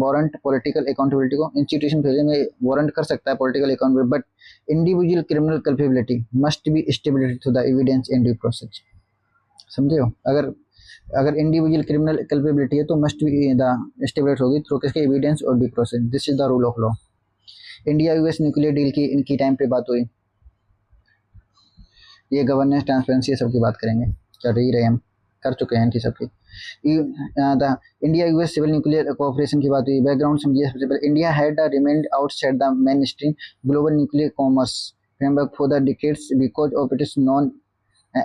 warrant political accountability को, institution failure में warrant कर सकता है political accountability, but individual criminal culpability must be established through the evidence and due process। समझे हो? अगर individual criminal culpability है तो must be the established होगी through किसके evidence और due process। This is the rule of law। India US nuclear deal की इनकी टाइम पे बात हुई, ये गवर्नेंस ट्रांसपेरेंसी सबकी बात करेंगे, कर ही रहे हम, कर चुके हैं इनकी सबकी। The India US civil nuclear cooperation की बात हुई। बैकग्राउंड समझिए सबसे पहले, India had remained outside the mainstream global nuclear commerce framework for the decades because of it is non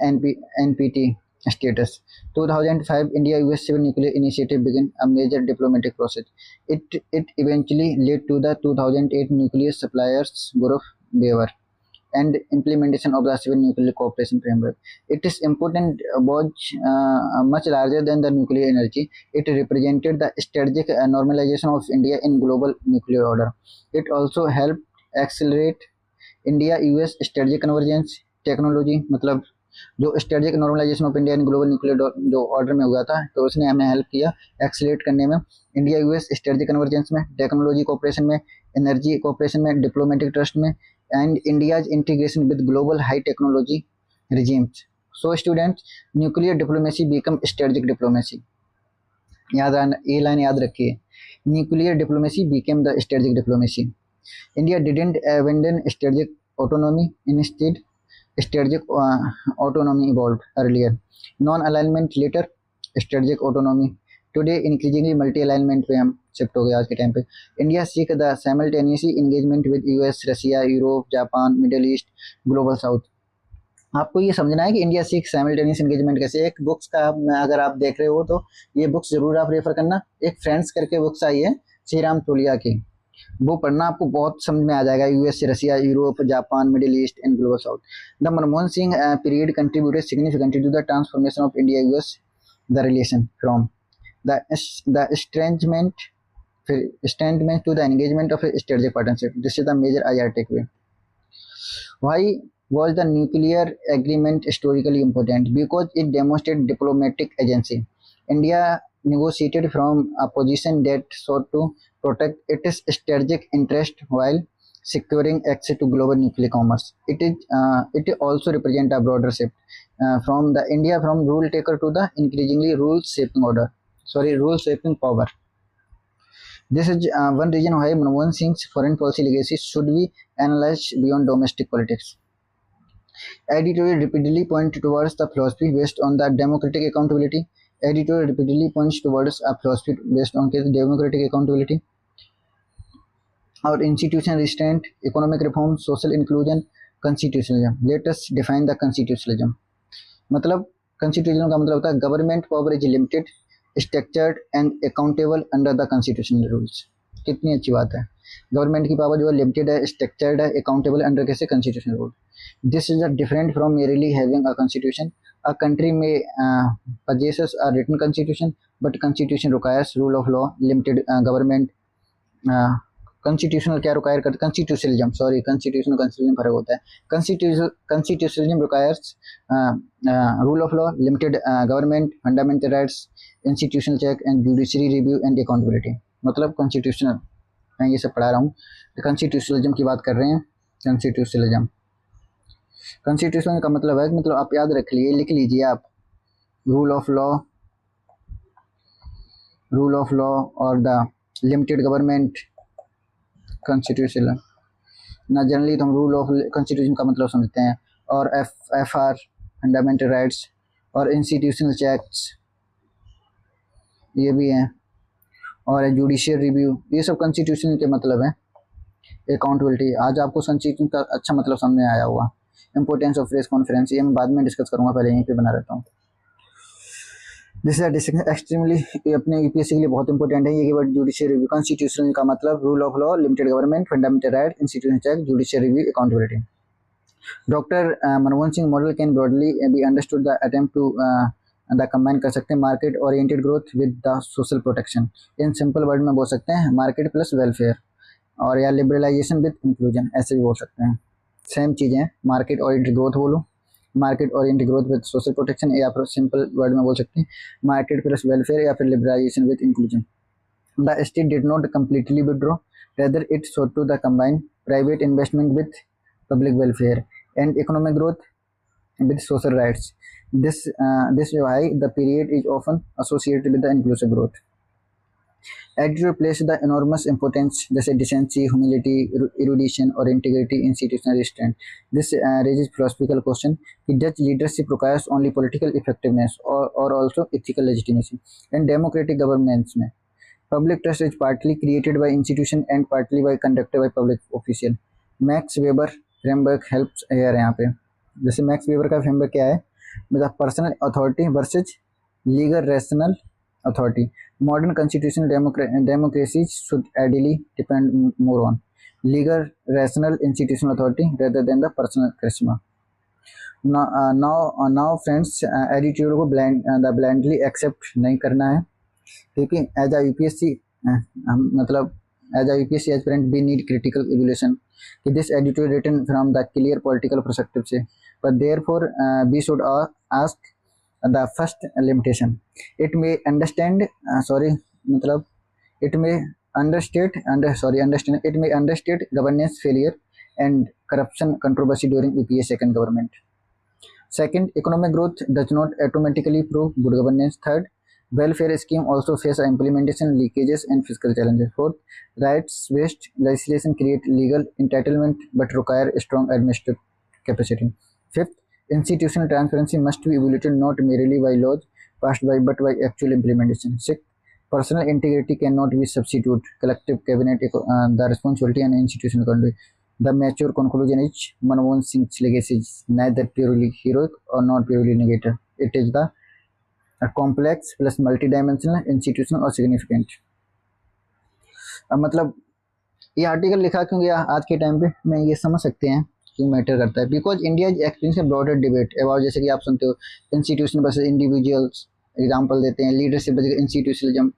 NPT status. 2005 India-US civil nuclear initiative began a major diplomatic process. It eventually led to the 2008 Nuclear Suppliers Group waiver and implementation of the civil nuclear cooperation framework. It is important was much larger than the nuclear energy. It represented the strategic normalization of India in global nuclear order. It also helped accelerate India US strategic convergence technology, मतलब जो strategic normalization of India in global nuclear जो order में हुआ था, तो उसने हमें help किया एक्सीलरेट करने में इंडिया यूएस स्ट्रेटजिक कन्वर्जेंस में, टेक्नोलॉजी कोऑपरेशन में, एनर्जी कोऑपरेशन में, डिप्लोमेटिक ट्रस्ट में, and India's integration with global high technology regimes. So students, nuclear diplomacy become strategic diplomacy. ये लाइन याद रखिए, nuclear diplomacy became the strategic diplomacy. India didn't abandon strategic autonomy. Instead, strategic autonomy evolved earlier. Non-alignment later, strategic autonomy. Today, increasingly multi-alignment पे हम shift हो गए आज के time पे. India seek the simultaneous engagement with US, Russia, Europe, Japan, Middle East, Global South. आपको ये समझना है कि इंडिया सीख साइमल्टेनियस एंगेजमेंट कैसे. एक बुक्स का अगर आप देख रहे हो तो ये बुक्स जरूर आप रेफर करना. एक फ्रेंड्स करके बुक्स आई है श्री राम तोलिया की, वो पढ़ना, आपको बहुत समझ में आ जाएगा. US, Russia, Europe, Japan, Middle East and global south. The Manmohan Singh period contributed significantly to the transformation of India US the relation from the estrangement to the engagement of a strategic partnership. This is the major IR takeaway. Why was the nuclear agreement historically important? Because it demonstrated diplomatic agency. India negotiated from a position that sought to protect its strategic interest while securing access to global nuclear commerce. It also represents a broader shift from the India from rule taker to the increasingly rule shaping power. This is one reason why Manmohan Singh's foreign policy legacy should be analyzed beyond domestic politics. Editorial repeatedly points towards the philosophy based on the democratic accountability. Editorial repeatedly points towards a philosophy based on democratic accountability or institutional restraint, economic reform, social inclusion, constitutionalism. Let us define the constitutionalism. मतलब constitutionalism का मतलब होता है government power is limited, structured and accountable under the constitutional rules. कितनी अच्छी बात है. Government की पावर जो है लिमिटेड है, स्ट्रक्चर्ड है, अकाउंटेबल अंडर कैसे constitutional rule. This is different from merely having a constitution. A country में possesses a written constitution but constitution requires rule of law, limited government. Constitutional क्या require करता है? Constitutionalism, sorry, constitutional constitution फर्क होता है. Constitutionalism requires rule of law, limited government, fundamental rights, institutional check and judiciary review and accountability. मतलब constitutional, मैं ये सब पढ़ा रहा हूँ. कॉन्स्टिट्यूशनलिज्म की बात कर रहे हैं. कंस्टिट्यूशनल का मतलब है, मतलब आप याद रख लीजिए, लिख लीजिए आप, रूल ऑफ लॉ और द लिमिटेड गवर्नमेंट. कॉन्स्टिट्यूशनल ना जनरली तो हम रूल ऑफ कॉन्स्टिट्यूशन का मतलब समझते हैं, और एफ आर फंडामेंटल राइट्स और इंस्टीट्यूशनल चेक्स ये भी हैं, और जुडिशियल रिव्यू, ये सब कॉन्स्टिट्यूशन के मतलब है. अकाउंटेबिलिटी, आज आपको कॉन्स्टिट्यूशन का अच्छा मतलब समझ में आया हुआ. इंपोर्टेंस ऑफ प्रेस कॉन्फ्रेंस, ये मैं बाद में डिस्कस करूंगा, पहले यहीं पे बना रहता हूँ. दिस इज एक्सट्रीमली अपने यूपीएससी के लिए बहुत इंपॉर्टेंट है. ये कीवर्ड जुडिशियल रिव्यू. कॉन्स्टिट्यूशन का मतलब rule of law, limited government, fundamental right, institutional check, judicial review, accountability. Doctor Manmohan Singh model can broadly be understood the attempt to the combine कर सकते हैं market oriented growth with the social protection. In simple word में बोल सकते हैं market plus welfare, और या liberalisation with inclusion, ऐसे भी बोल सकते हैं. सेम चीज़ें, मार्केट ओरिएंटेड ग्रोथ बोलो, market oriented growth with social protection, या फिर सिंपल वर्ड में बोल सकते हैं मार्केट प्लस वेलफेयर या फिर liberalization with inclusion. The state did not completely withdraw, rather it sought to the combine private investment with public welfare and economic growth with social rights. This is why the period is often associated with the inclusive growth. Editor placed the enormous importance जैसे decency, humility, erudition और integrity, institutional restraint. This raises philosophical question कि does leadership requires only political effectiveness or also ethical legitimacy? And democratic governance में public trust is partly created by institution and partly by conducted by public official. Max Weber framework helps here यहाँ पे. जैसे max weber का framework क्या है? मतलब personal authority versus legal rational authority. Modern constitutional democracies should ideally depend more on legal, rational institutional authority rather than the personal charisma. Now friends, attitude को blindly accept नहीं करना है, क्योंकि as a UPSC मतलब as a UPSC aspirant we need critical evolution कि this attitude written from the clear political perspective से, but therefore we should ask the first limitation. It may understand sorry मतलब it may understand it may understate governance failure and corruption controversy during UPA second government. Second, economic growth does not automatically prove good governance. Third, welfare scheme also face implementation leakages and fiscal challenges. Fourth, rights-based legislation create legal entitlement but require strong administrative capacity. Fifth, institutional transparency must be evaluated not merely by laws passed by but by actual implementation. Sixth, personal integrity cannot be substitute collective cabinet the responsibility and institutional conduct. The mature conclusion is Manmohan Singh's legacy is neither purely heroic or not purely negative. It is a complex plus multidimensional institutional और significant. अब मतलब ये article लिखा क्यों गया आज के time पे, मैं ये समझ सकते हैं क्यों मैटर करता है. Because India is experience broader debate about, जैसे कि आप सुनते हो इंस्टीट्यूशन वर्सेस इंडिविजुअल्स, एग्जाम्पल देते हैं लीडरशिप वर्सेस इंस्टीट्यूशनलिज्म.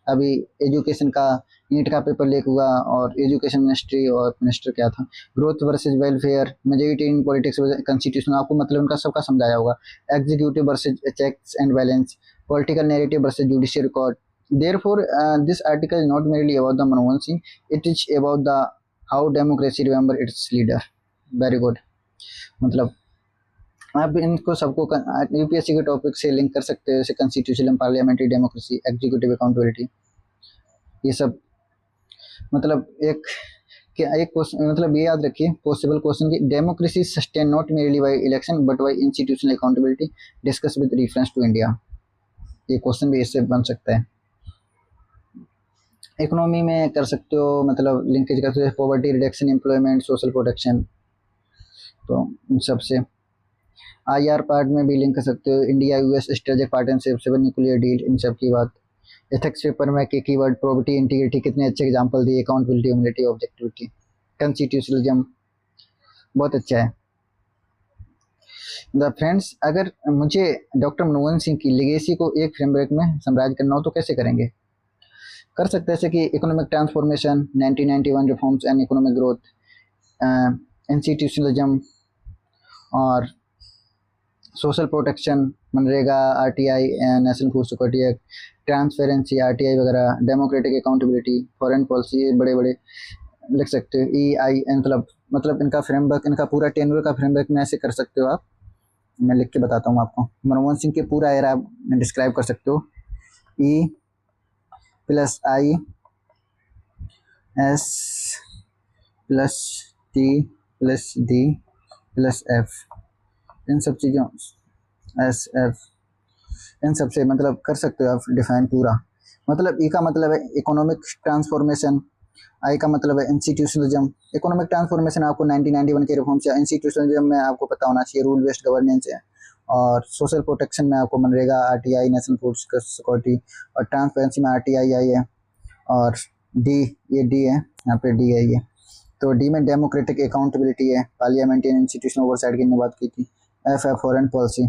अभी एजुकेशन का नीट का पेपर लीक हुआ और एजुकेशन मिनिस्ट्री और मिनिस्टर क्या था, growth versus welfare, majority in politics constitution, आपको मतलब उनका सबका समझाया होगा. Executive versus checks and balance, political narrative versus judicial record. Therefore, this article is not merely about the Manmohan Singh, it is about the how democracy remember its leader. Very good. मतलब आप इनको सबको UPSC के topic से link कर सकते हो, जैसे constitution, parliamentary democracy, executive accountability, ये सब. मतलब एक क्वेश्चन, मतलब ये याद रखिए पॉसिबल क्वेश्चन की, democracy sustain not merely by election but by institutional accountability discuss with reference to India. ये क्वेश्चन भी इससे बन सकता है. इकोनॉमी में कर सकते हो, मतलब लिंकेज कर सकते हो, poverty reduction, employment, social protection, तो इन सबसे. आईआर पार्ट में भी लिंक कर सकते हो, India US strategic partnership, civil nuclear deal, इन सब की बात. एथिक्स पेपर में के कीवर्ड प्रोबेबिलिटी, इंटीग्रिटी, कितने अच्छे एग्जांपल दिए, अकाउंटेबिलिटी, ह्यूमिलिटी, ऑब्जेक्टिविटी, कॉन्स्टिट्यूशनलिज्म, बहुत अच्छा है. द फ्रेंड्स, अगर मुझे डॉक्टर मनमोहन सिंह की लेगेसी को एक फ्रेमवर्क में समराइज करना हो तो कैसे करेंगे? कर सकते हैं जैसे कि economic transformation, 1991 reforms and economic growth, institutionalism और social protection, MNREGA, RTI, national food security act, transparency, RTI वगैरह, डेमोक्रेटिक अकाउंटेबिलिटी, फॉरेन पॉलिसी, बड़े बड़े लिख सकते हो. EIN मतलब इनका फ्रेमवर्क, इनका पूरा टेन्योर का फ्रेमवर्क में ऐसे कर सकते हो आप. मैं लिख के बताता हूँ आपको. मनमोहन सिंह के पूरा एरा आप डिस्क्राइब कर सकते हो. E + I S + T + D + F, इन सब चीज़ों SF, इन सब से मतलब कर सकते हो आप डिफाइन पूरा. मतलब E का मतलब है इकोनॉमिक ट्रांसफॉर्मेशन, I का मतलब है इंस्टीट्यूशनलिज्म. इकोनॉमिक ट्रांसफॉर्मेशन आपको 1991 के रिफॉर्म से, इंस्टीट्यूशनलिज्म में आपको पता होना चाहिए रूल बेस्ड गवर्नेंस है, और सोशल प्रोटेक्शन में आपको MNREGA, RTI, national food security, और ट्रांसपेरेंसी में आरटीआई है, और डी, ये डी है, यहाँ पे डी है ये. तो डी में डेमोक्रेटिक अकाउंटेबिलिटी है, पार्लियामेंट्री इंस्टीट्यूशनल ओवरसाइट की बात की थी. F है foreign policy,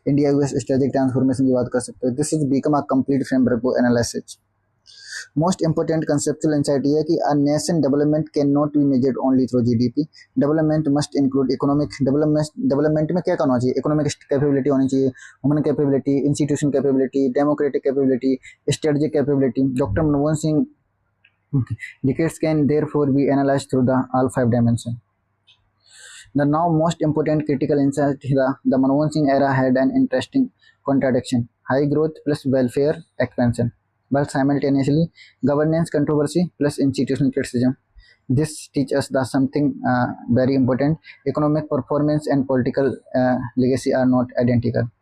India US strategic transformation की बात कर सकते हो. This is become a complete framework for analysis. Most important conceptual insight ये है कि a nation development can not be measured only through GDP. Development must include economic development में क्या करना चाहिए, इकोनॉमिक कैपेबिलिटी होनी चाहिए, human capability, institution capability, democratic capability, strategic capability. Doctor Manmohan Singh decades can therefore be analyzed through the all five dimensions. The now most important critical insight is the Manmohan Singh era had an interesting contradiction: high growth plus welfare expansion, but simultaneously governance controversy plus institutional criticism. This teaches us that something very important: economic performance and political legacy are not identical.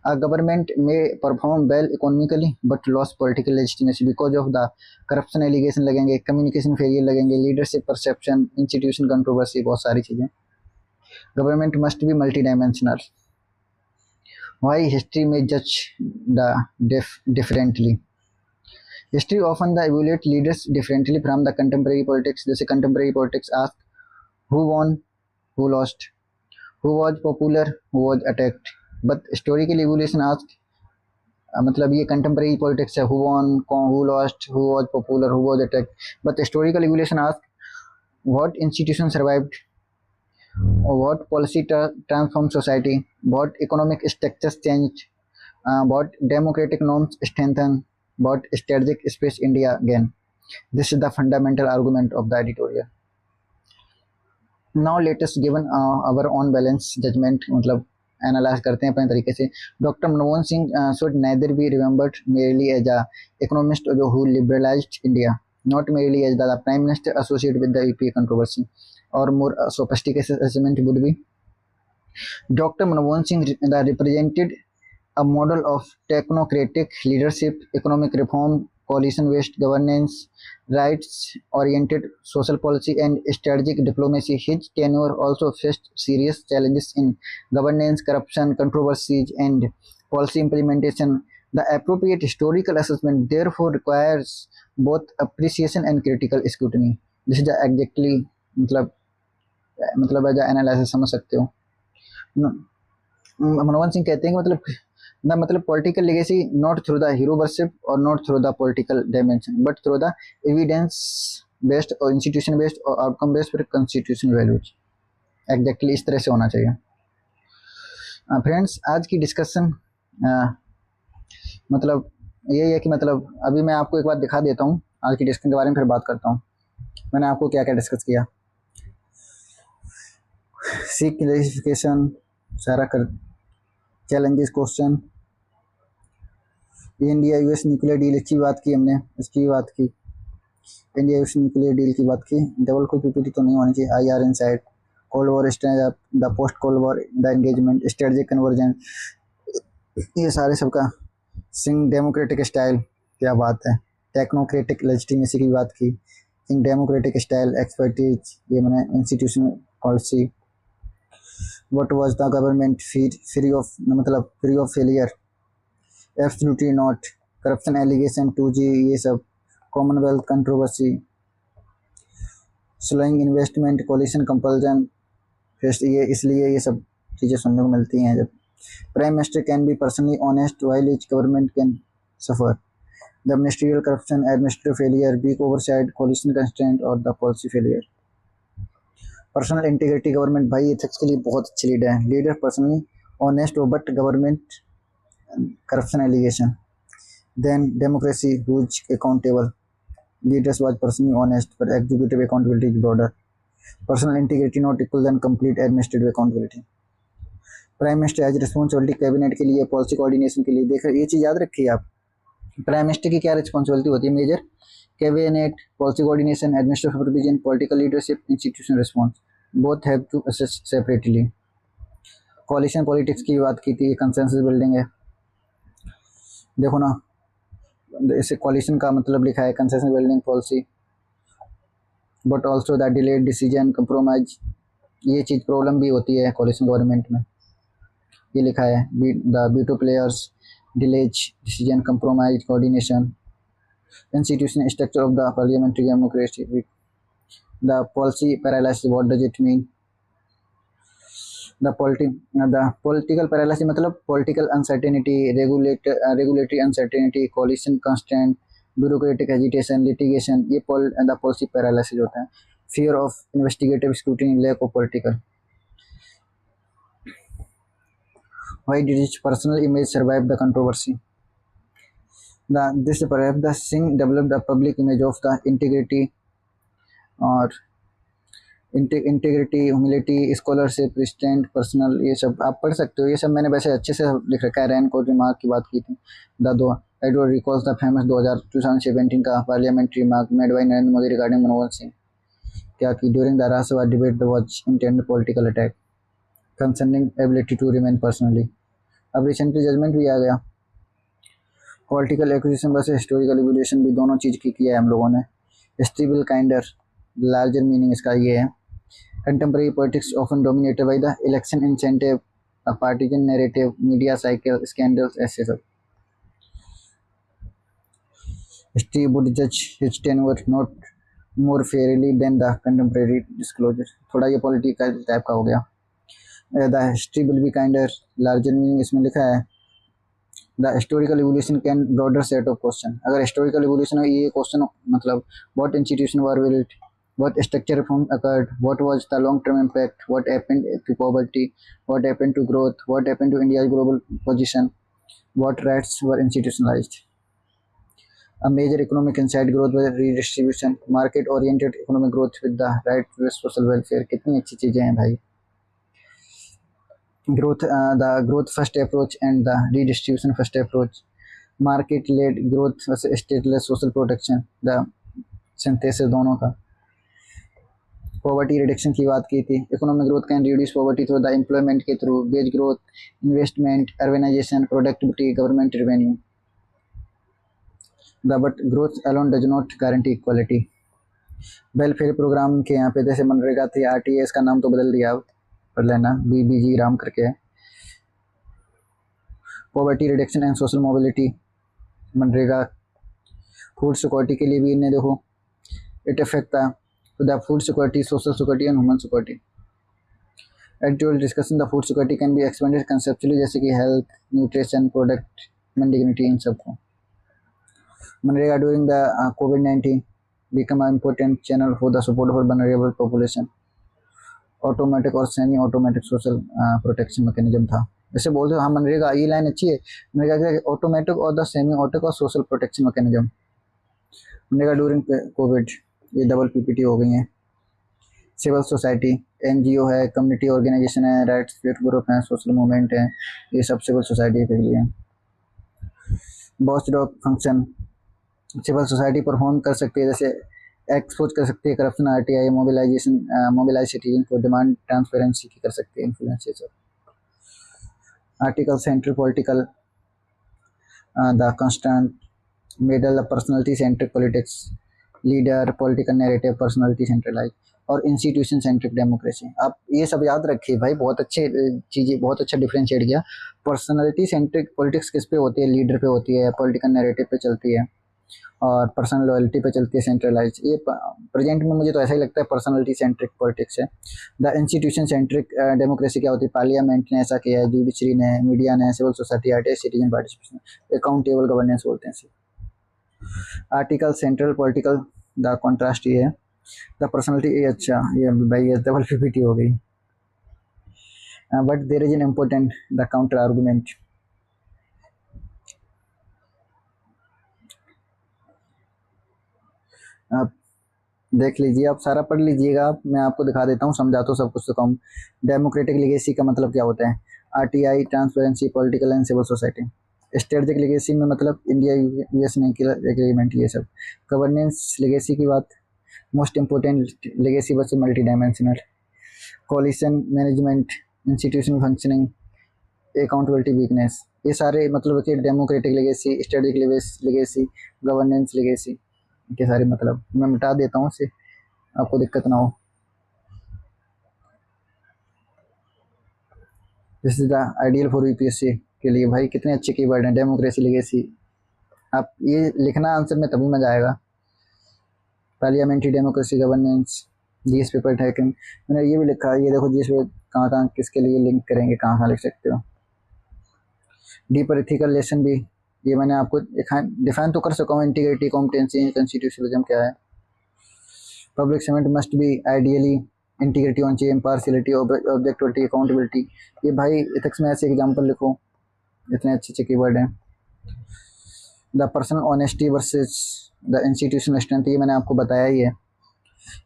A government may perform well economically but lost political legitimacy because of the corruption allegation लगेंगे, communication failure लगेंगे, leadership perception, institution controversy, बहुत सारी चीज़ें. Government must be multidimensional. Why history may judge the differently. History often the evaluate leaders differently from the contemporary politics. जैसे contemporary politics ask who won, who lost, who was popular, who was attacked. But historical evaluation ask मतलब ये contemporary politics है, who won, who lost, who was popular, who was attacked. But historical evolution ask what institution survived, what policy transformed society, what economic structures changed, what democratic norms strengthened, what strategic space India gained. This is the fundamental argument of the editorial. Now let us given our own balance judgment, मतलब analyse करते हैं अपने तरीके से. Doctor Manmohan Singh should neither be remembered merely as a economist who liberalised India, not merely as the prime minister associated with the EPA controversy, or more sophisticated assessment would be Dr. Manmohan Singh that represented a model of technocratic leadership, economic reform, coalition-based governance, rights-oriented social policy, and strategic diplomacy. His tenure also faced serious challenges in governance, corruption, controversies, and policy implementation. The appropriate historical assessment therefore requires both appreciation and critical scrutiny. This is the exactly मतलब as analysis समझ सकते हो. मनमोहन सिंह कहते हैं कि मतलब political legacy not through the hero worship और not through the political dimension but through the evidence based और इंस्टीट्यूशन बेस्ड और आउटकम बेस्ड फिर कॉन्स्टिट्यूशनल वैल्यूज. एग्जैक्टली इस तरह से होना चाहिए. फ्रेंड्स आज की डिस्कशन मतलब यही है कि मतलब अभी मैं आपको एक बार दिखा देता हूँ आज की डिस्कशन के बारे में, फिर बात करता हूँ मैंने आपको क्या क्या डिस्कस किया. सीख क्लैरिफिकेशन सारा कर, challenges question, India US nuclear deal की बात की हमने, इसकी बात की, इंडिया यूएस न्यूक्लियर डील की बात की. डबल कोई पीपीटी तो नहीं होनी चाहिए. IR inside, cold war stand, the post cold war, the engagement, strategic conversion, ये सारे सबका. सिंह डेमोक्रेटिक स्टाइल क्या बात है, टेक्नोक्रेटिक लेजिटिमेसी की बात की, सिंह डेमोक्रेटिक स्टाइल, एक्सपर्टीज, ये मैंने institutional policy, what was the government free of मतलब free of failure, absolutely not, corruption allegation 2G, ये सब, commonwealth controversy, slowing investment, coalition compulsion, ये इसलिए ये सब चीज़ें सुनने को मिलती हैं. जब prime minister can be personally honest while each government can suffer, the ministerial corruption, administrative failure, weak oversight, coalition constraint और the policy failure. Personal integrity, government भाई एथिक्स के लिए बहुत अच्छे लीडर हैं. लीडर पर्सनली ऑनेस्ट हो but government corruption allegation. Then democracy whose accountable, leaders was personally honest but executive accountability is broader. Personal integrity not equal then complete administrative accountability. Prime minister as responsibility cabinet के लिए, policy coordination के लिए. देख ये चीज़ याद रखिए आप, prime minister की क्या रिस्पॉन्सिबिलिटी होती है, major cabinet, policy coordination, administrative supervision, political leadership, institutional response. Both have to assess separately. Coalition politics की बात की थी, कंसेंसस बिल्डिंग है. देखो ना इसे कोalition का मतलब लिखा है consensus building policy, but also the delayed decision, compromise. ये चीज़ प्रॉब्लम भी होती है कोalition गवर्नमेंट में. ये लिखा है the veto players, delays decision, compromise, coordination, institutional structure of the parliamentary democracy. The policy paralysis, what does it mean? The political paralysis मतलब political uncertainty, regulatory uncertainty, coalition constraint, bureaucratic agitation, litigation, ये the policy paralysis होता है. Fear of investigative scrutiny, lack of political. Why did his personal image survive the controversy? This perhaps the Singh developed a public image of the integrity और integrity, humility, scholarship, restraint, personal, ये सब आप पढ़ सकते हो. ये सब मैंने वैसे अच्छे से लिख रखा है. रैन को रिमार्क की बात की थी. एडवर्ड रिकॉल्स द फेमस 2017 का parliamentary remark made by Narendra Modi regarding Manmohan Singh. क्या कि during the Rajya Sabha debate the was intended political attack concerning ability to remain personally. अब रिसेंटली जजमेंट भी आ गया. पॉलिटिकल एक्विजिशन वैसे हिस्टोरिकल इवोल्यूशन भी दोनों चीज़ की किया है हम लोगों ने. History will kinder, larger meaning इसका ये है. Contemporary politics often dominated by the election incentive, partisan narrative, media cycle, scandals, ऐसे सब। हिस्ट्री वुड जज his tenure not more fairly than the contemporary disclosure. थोड़ा ये पॉलिटिकल टाइप का हो गया। The history will be kinder, larger meaning इसमें लिखा है the historical evolution can broader set of question. अगर हिस्टोरिकल एवोल्यूशन ये क्वेश्चन मतलब what institution were built, what structure reform occurred, what was the long term impact, what happened to poverty, what happened to growth, what happened to India's global position, what rights were institutionalized. A major economic insight, growth by redistribution, market oriented economic growth with the right to social welfare। कितनी अच्छी चीजें हैं भाई। growth, the growth first approach and the redistribution first approach, market led growth versus state led social protection, the synthesis दोनों का। Poverty reduction की बात की थी, economic growth can reduce poverty through the employment के through, wage growth, investment, urbanisation, productivity, government revenue. The but growth alone does not guarantee equality. Welfare programme के यहाँ पे जैसे मनरेगा थी, आरटीएस का नाम तो बदल दिया, अब पढ़ लेना, बीबीजी राम करके। Poverty reduction and social mobility, MNREGA. Food security के लिए भी इन्हें देखो, it affect the food security, social security and human security. Actual discussion the food security can be expanded conceptually, जैसे कि health, nutrition, product, human dignity, इन सबको। MNREGA during the कोविड-19 become a important channel for the support for vulnerable population. Automatic और semi automatic social protection mechanism था। जैसे बोलते हो, हाँ मनरेगा ये लाइन अच्छी है, मनरेगा ऑटोमेटिक और द सेमी ऑटोमेटिक और social protection mechanism. MNREGA during Covid, ये डबल पीपीटी हो गई हैं। सिविल सोसाइटी, एनजीओ है, कम्युनिटी ऑर्गेनाइजेशन है, राइट्स ग्रुप है, सोशल मूवमेंट है, ये सब सिविल सोसाइटी के लिए। Watchdog function, civil society perform कर सकती है, जैसे एक्सपोज कर सकती है corruption, RTI, mobilisation, mobilise citizen को, डिमांड ट्रांसपेरेंसी की कर सकती है, इन्फ्लुएंस, ये सब। Article central political, the constant middle, personality centric politics, leader, political narrative, personality centralise, और इंस्टीट्यूशन सेंट्रिक डेमोक्रेसी। आप ये सब याद रखिए भाई, बहुत अच्छे चीज़ें, बहुत अच्छा डिफरेंशिएट किया। पर्सनालिटी सेंट्रिक पॉलिटिक्स किस पे होती है, लीडर पे होती है, पॉलिटिकल नैरेटिव पे चलती है, और पर्सनल लॉयल्टी पे चलती है, सेंट्रलाइज। ये प्रेजेंट में मुझे तो ऐसा ही लगता है पर्सनालिटी सेंट्रिक पॉलिटिक्स है। द इंस्टीट्यूशन सेंट्रिक डेमोक्रेसी क्या होती है, पार्लियामेंट ने ऐसा किया है, जुडिशरी ने, मीडिया ने, civil society, RTI, citizen participation, accountable governance बोलते हैं। Article central political, the contrast ये है। द पर्सनैलिटी, ये अच्छा, ये भाई ये डबल पीपीटी हो गई। But there is an important the counter argument. आप देख लीजिए, आप सारा पढ़ लीजिएगा, मैं आपको दिखा देता हूँ, समझा तो सब कुछ तो कम। डेमोक्रेटिक लेगेसी का मतलब क्या होता है, RTI, transparency, political and civil society. Strategic legacy में मतलब इंडिया यूएस ने एग्रीमेंट, ये सब। गवर्नेंस लेगेसी की बात, मोस्ट इम्पोर्टेंट लेगेसी बस multi dimensional. Coalition management, institutional functioning, accountability weakness, ये सारे मतलब कि democratic legacy, strategic legacy, governance legacy के सारे मतलब मैं मिटा देता हूँ, इससे आपको दिक्कत ना हो। This is the ideal for UPSC के लिए। भाई कितने अच्छे कीवर्ड हैं, डेमोक्रेसी, लेगेसी। आप ये लिखना आंसर में, तभी मजा आएगा। Parliamentary democracy, governance, GS paper tacking, मैंने ये भी लिखा है, ये देखो जीएस पे कहाँ कहाँ किसके लिए लिंक करेंगे, कहाँ कहाँ लिख सकते हो। डीपर एथिकल लेसन भी, ये मैंने आपको डिफाइन तो कर सका हूँ, इंटीग्रिटी, कॉम्पिटेंसी, कॉन्स्टिट्यूशनलिज्म क्या है। Public servant must be ideally, integrity होनी चाहिए, इम्पार्शियलिटी, ऑब्जेक्टिविटी, अकाउंटेबिलिटी। ये भाई एथिक्स में ऐसे एग्जाम्पल लिखो, इतने अच्छे अच्छे कीवर्ड हैं। The personal honesty versus the institutional strength, ये मैंने आपको बताया ही है।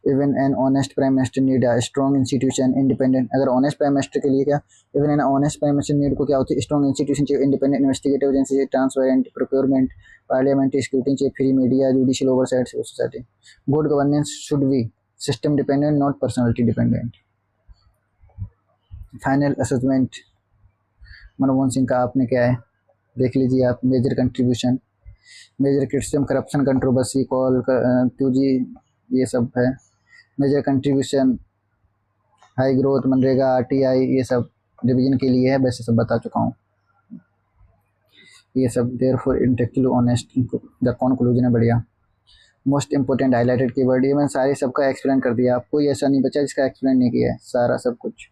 Even an honest prime minister need a strong institution, independent. अगर ऑनेस्ट प्राइम मिनिस्टर के लिए क्या, even an honest prime minister need को क्या होती है, स्ट्रॉन्ग इंस्टीट्यूशन चाहिए, इंडिपेंडेंट इन्वेस्टिगेटिव एजेंसी चाहिए, ट्रांसपेरेंट प्रोक्योरमेंट, पार्लियामेंट्री स्क्रूटिनी चाहिए, free media, judicial oversight, civil society. Good governance should be system dependent, not personality dependent. Final assessment Manmohan Singh का आपने क्या है, देख लीजिए आप। Major contribution, major criticism, corruption, controversy, coal two G, ये सब है। Major contribution, high growth, MNREGA, RTI, ये सब। रिवीजन के लिए है, वैसे सब बता चुका हूँ ये सब। Therefore intellectual honest the conclusion है, बढ़िया। मोस्ट इंपोर्टेंट हाईलाइटेड कीवर्ड, ये मैंने सारे सबका एक्सप्लेन कर दिया, आपको ऐसा नहीं बचा जिसका एक्सप्लेन नहीं किया है, सारा सब कुछ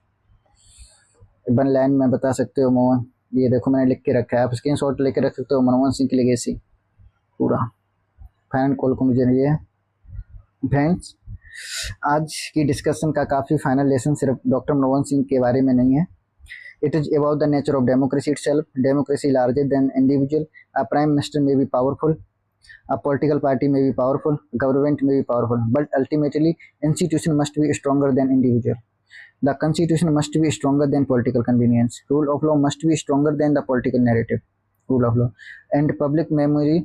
1 लाइन में बता सकते हो। मोहन, ये देखो मैंने लिख के रखा है, आप स्क्रीन शॉट लेके रख सकते हो। मनमोहन सिंह की लेगेसी पूरा फाइनल कंक्लूजन ये है। फ्रेंड्स, आज की डिस्कशन का काफ़ी फाइनल लेसन सिर्फ डॉक्टर मनमोहन सिंह के बारे में नहीं है। It is about the nature of democracy itself. Democracy larger than individual. A prime minister may be powerful, a political party may be powerful, government may be powerful, but ultimately institution must be stronger than individual. The constitution must be stronger than political convenience. Rule of law must be stronger than the political narrative. Rule of law and public memory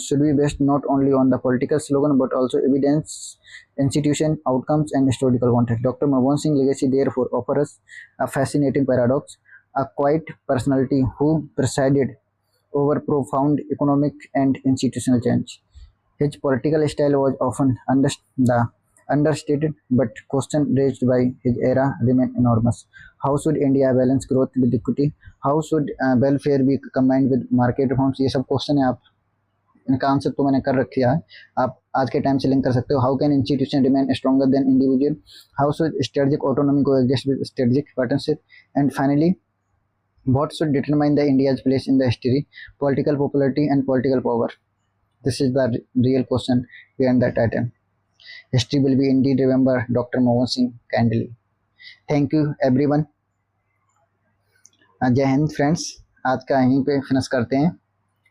should be based not only on the political slogan but also evidence, institution, outcomes, and historical context. Dr. Manmohan Singh legacy therefore offers a fascinating paradox: a quiet personality who presided over profound economic and institutional change. His political style was often understated, but questions raised by his era remain enormous. How should India balance growth with equity? How should welfare be combined with market reforms? ये सब question है, आप इनका answer तो मैंने कर रखा है, आप आज के टाइम से लिंक कर सकते हो। How can institution remain stronger than individual? How should strategic autonomy को exist with strategic partnership? And finally, what should determine the India's place in the history? Political popularity and political power. This is the real question behind that item. History will be indeed remember Dr. Manmohan Singh kindly. Thank you everyone. जय Hind friends, आज का यहीं पे finish करते हैं।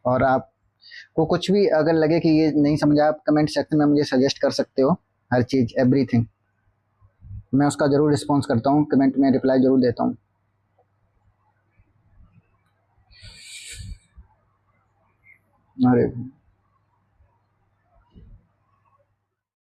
और आपको कुछ भी अगर लगे कि ये नहीं समझा, आप कमेंट सेक्शन में मुझे सजेस्ट कर सकते हो, हर चीज़ एवरीथिंग मैं उसका ज़रूर रिस्पॉन्स करता हूँ, कमेंट में रिप्लाई ज़रूर देता हूँ। अरे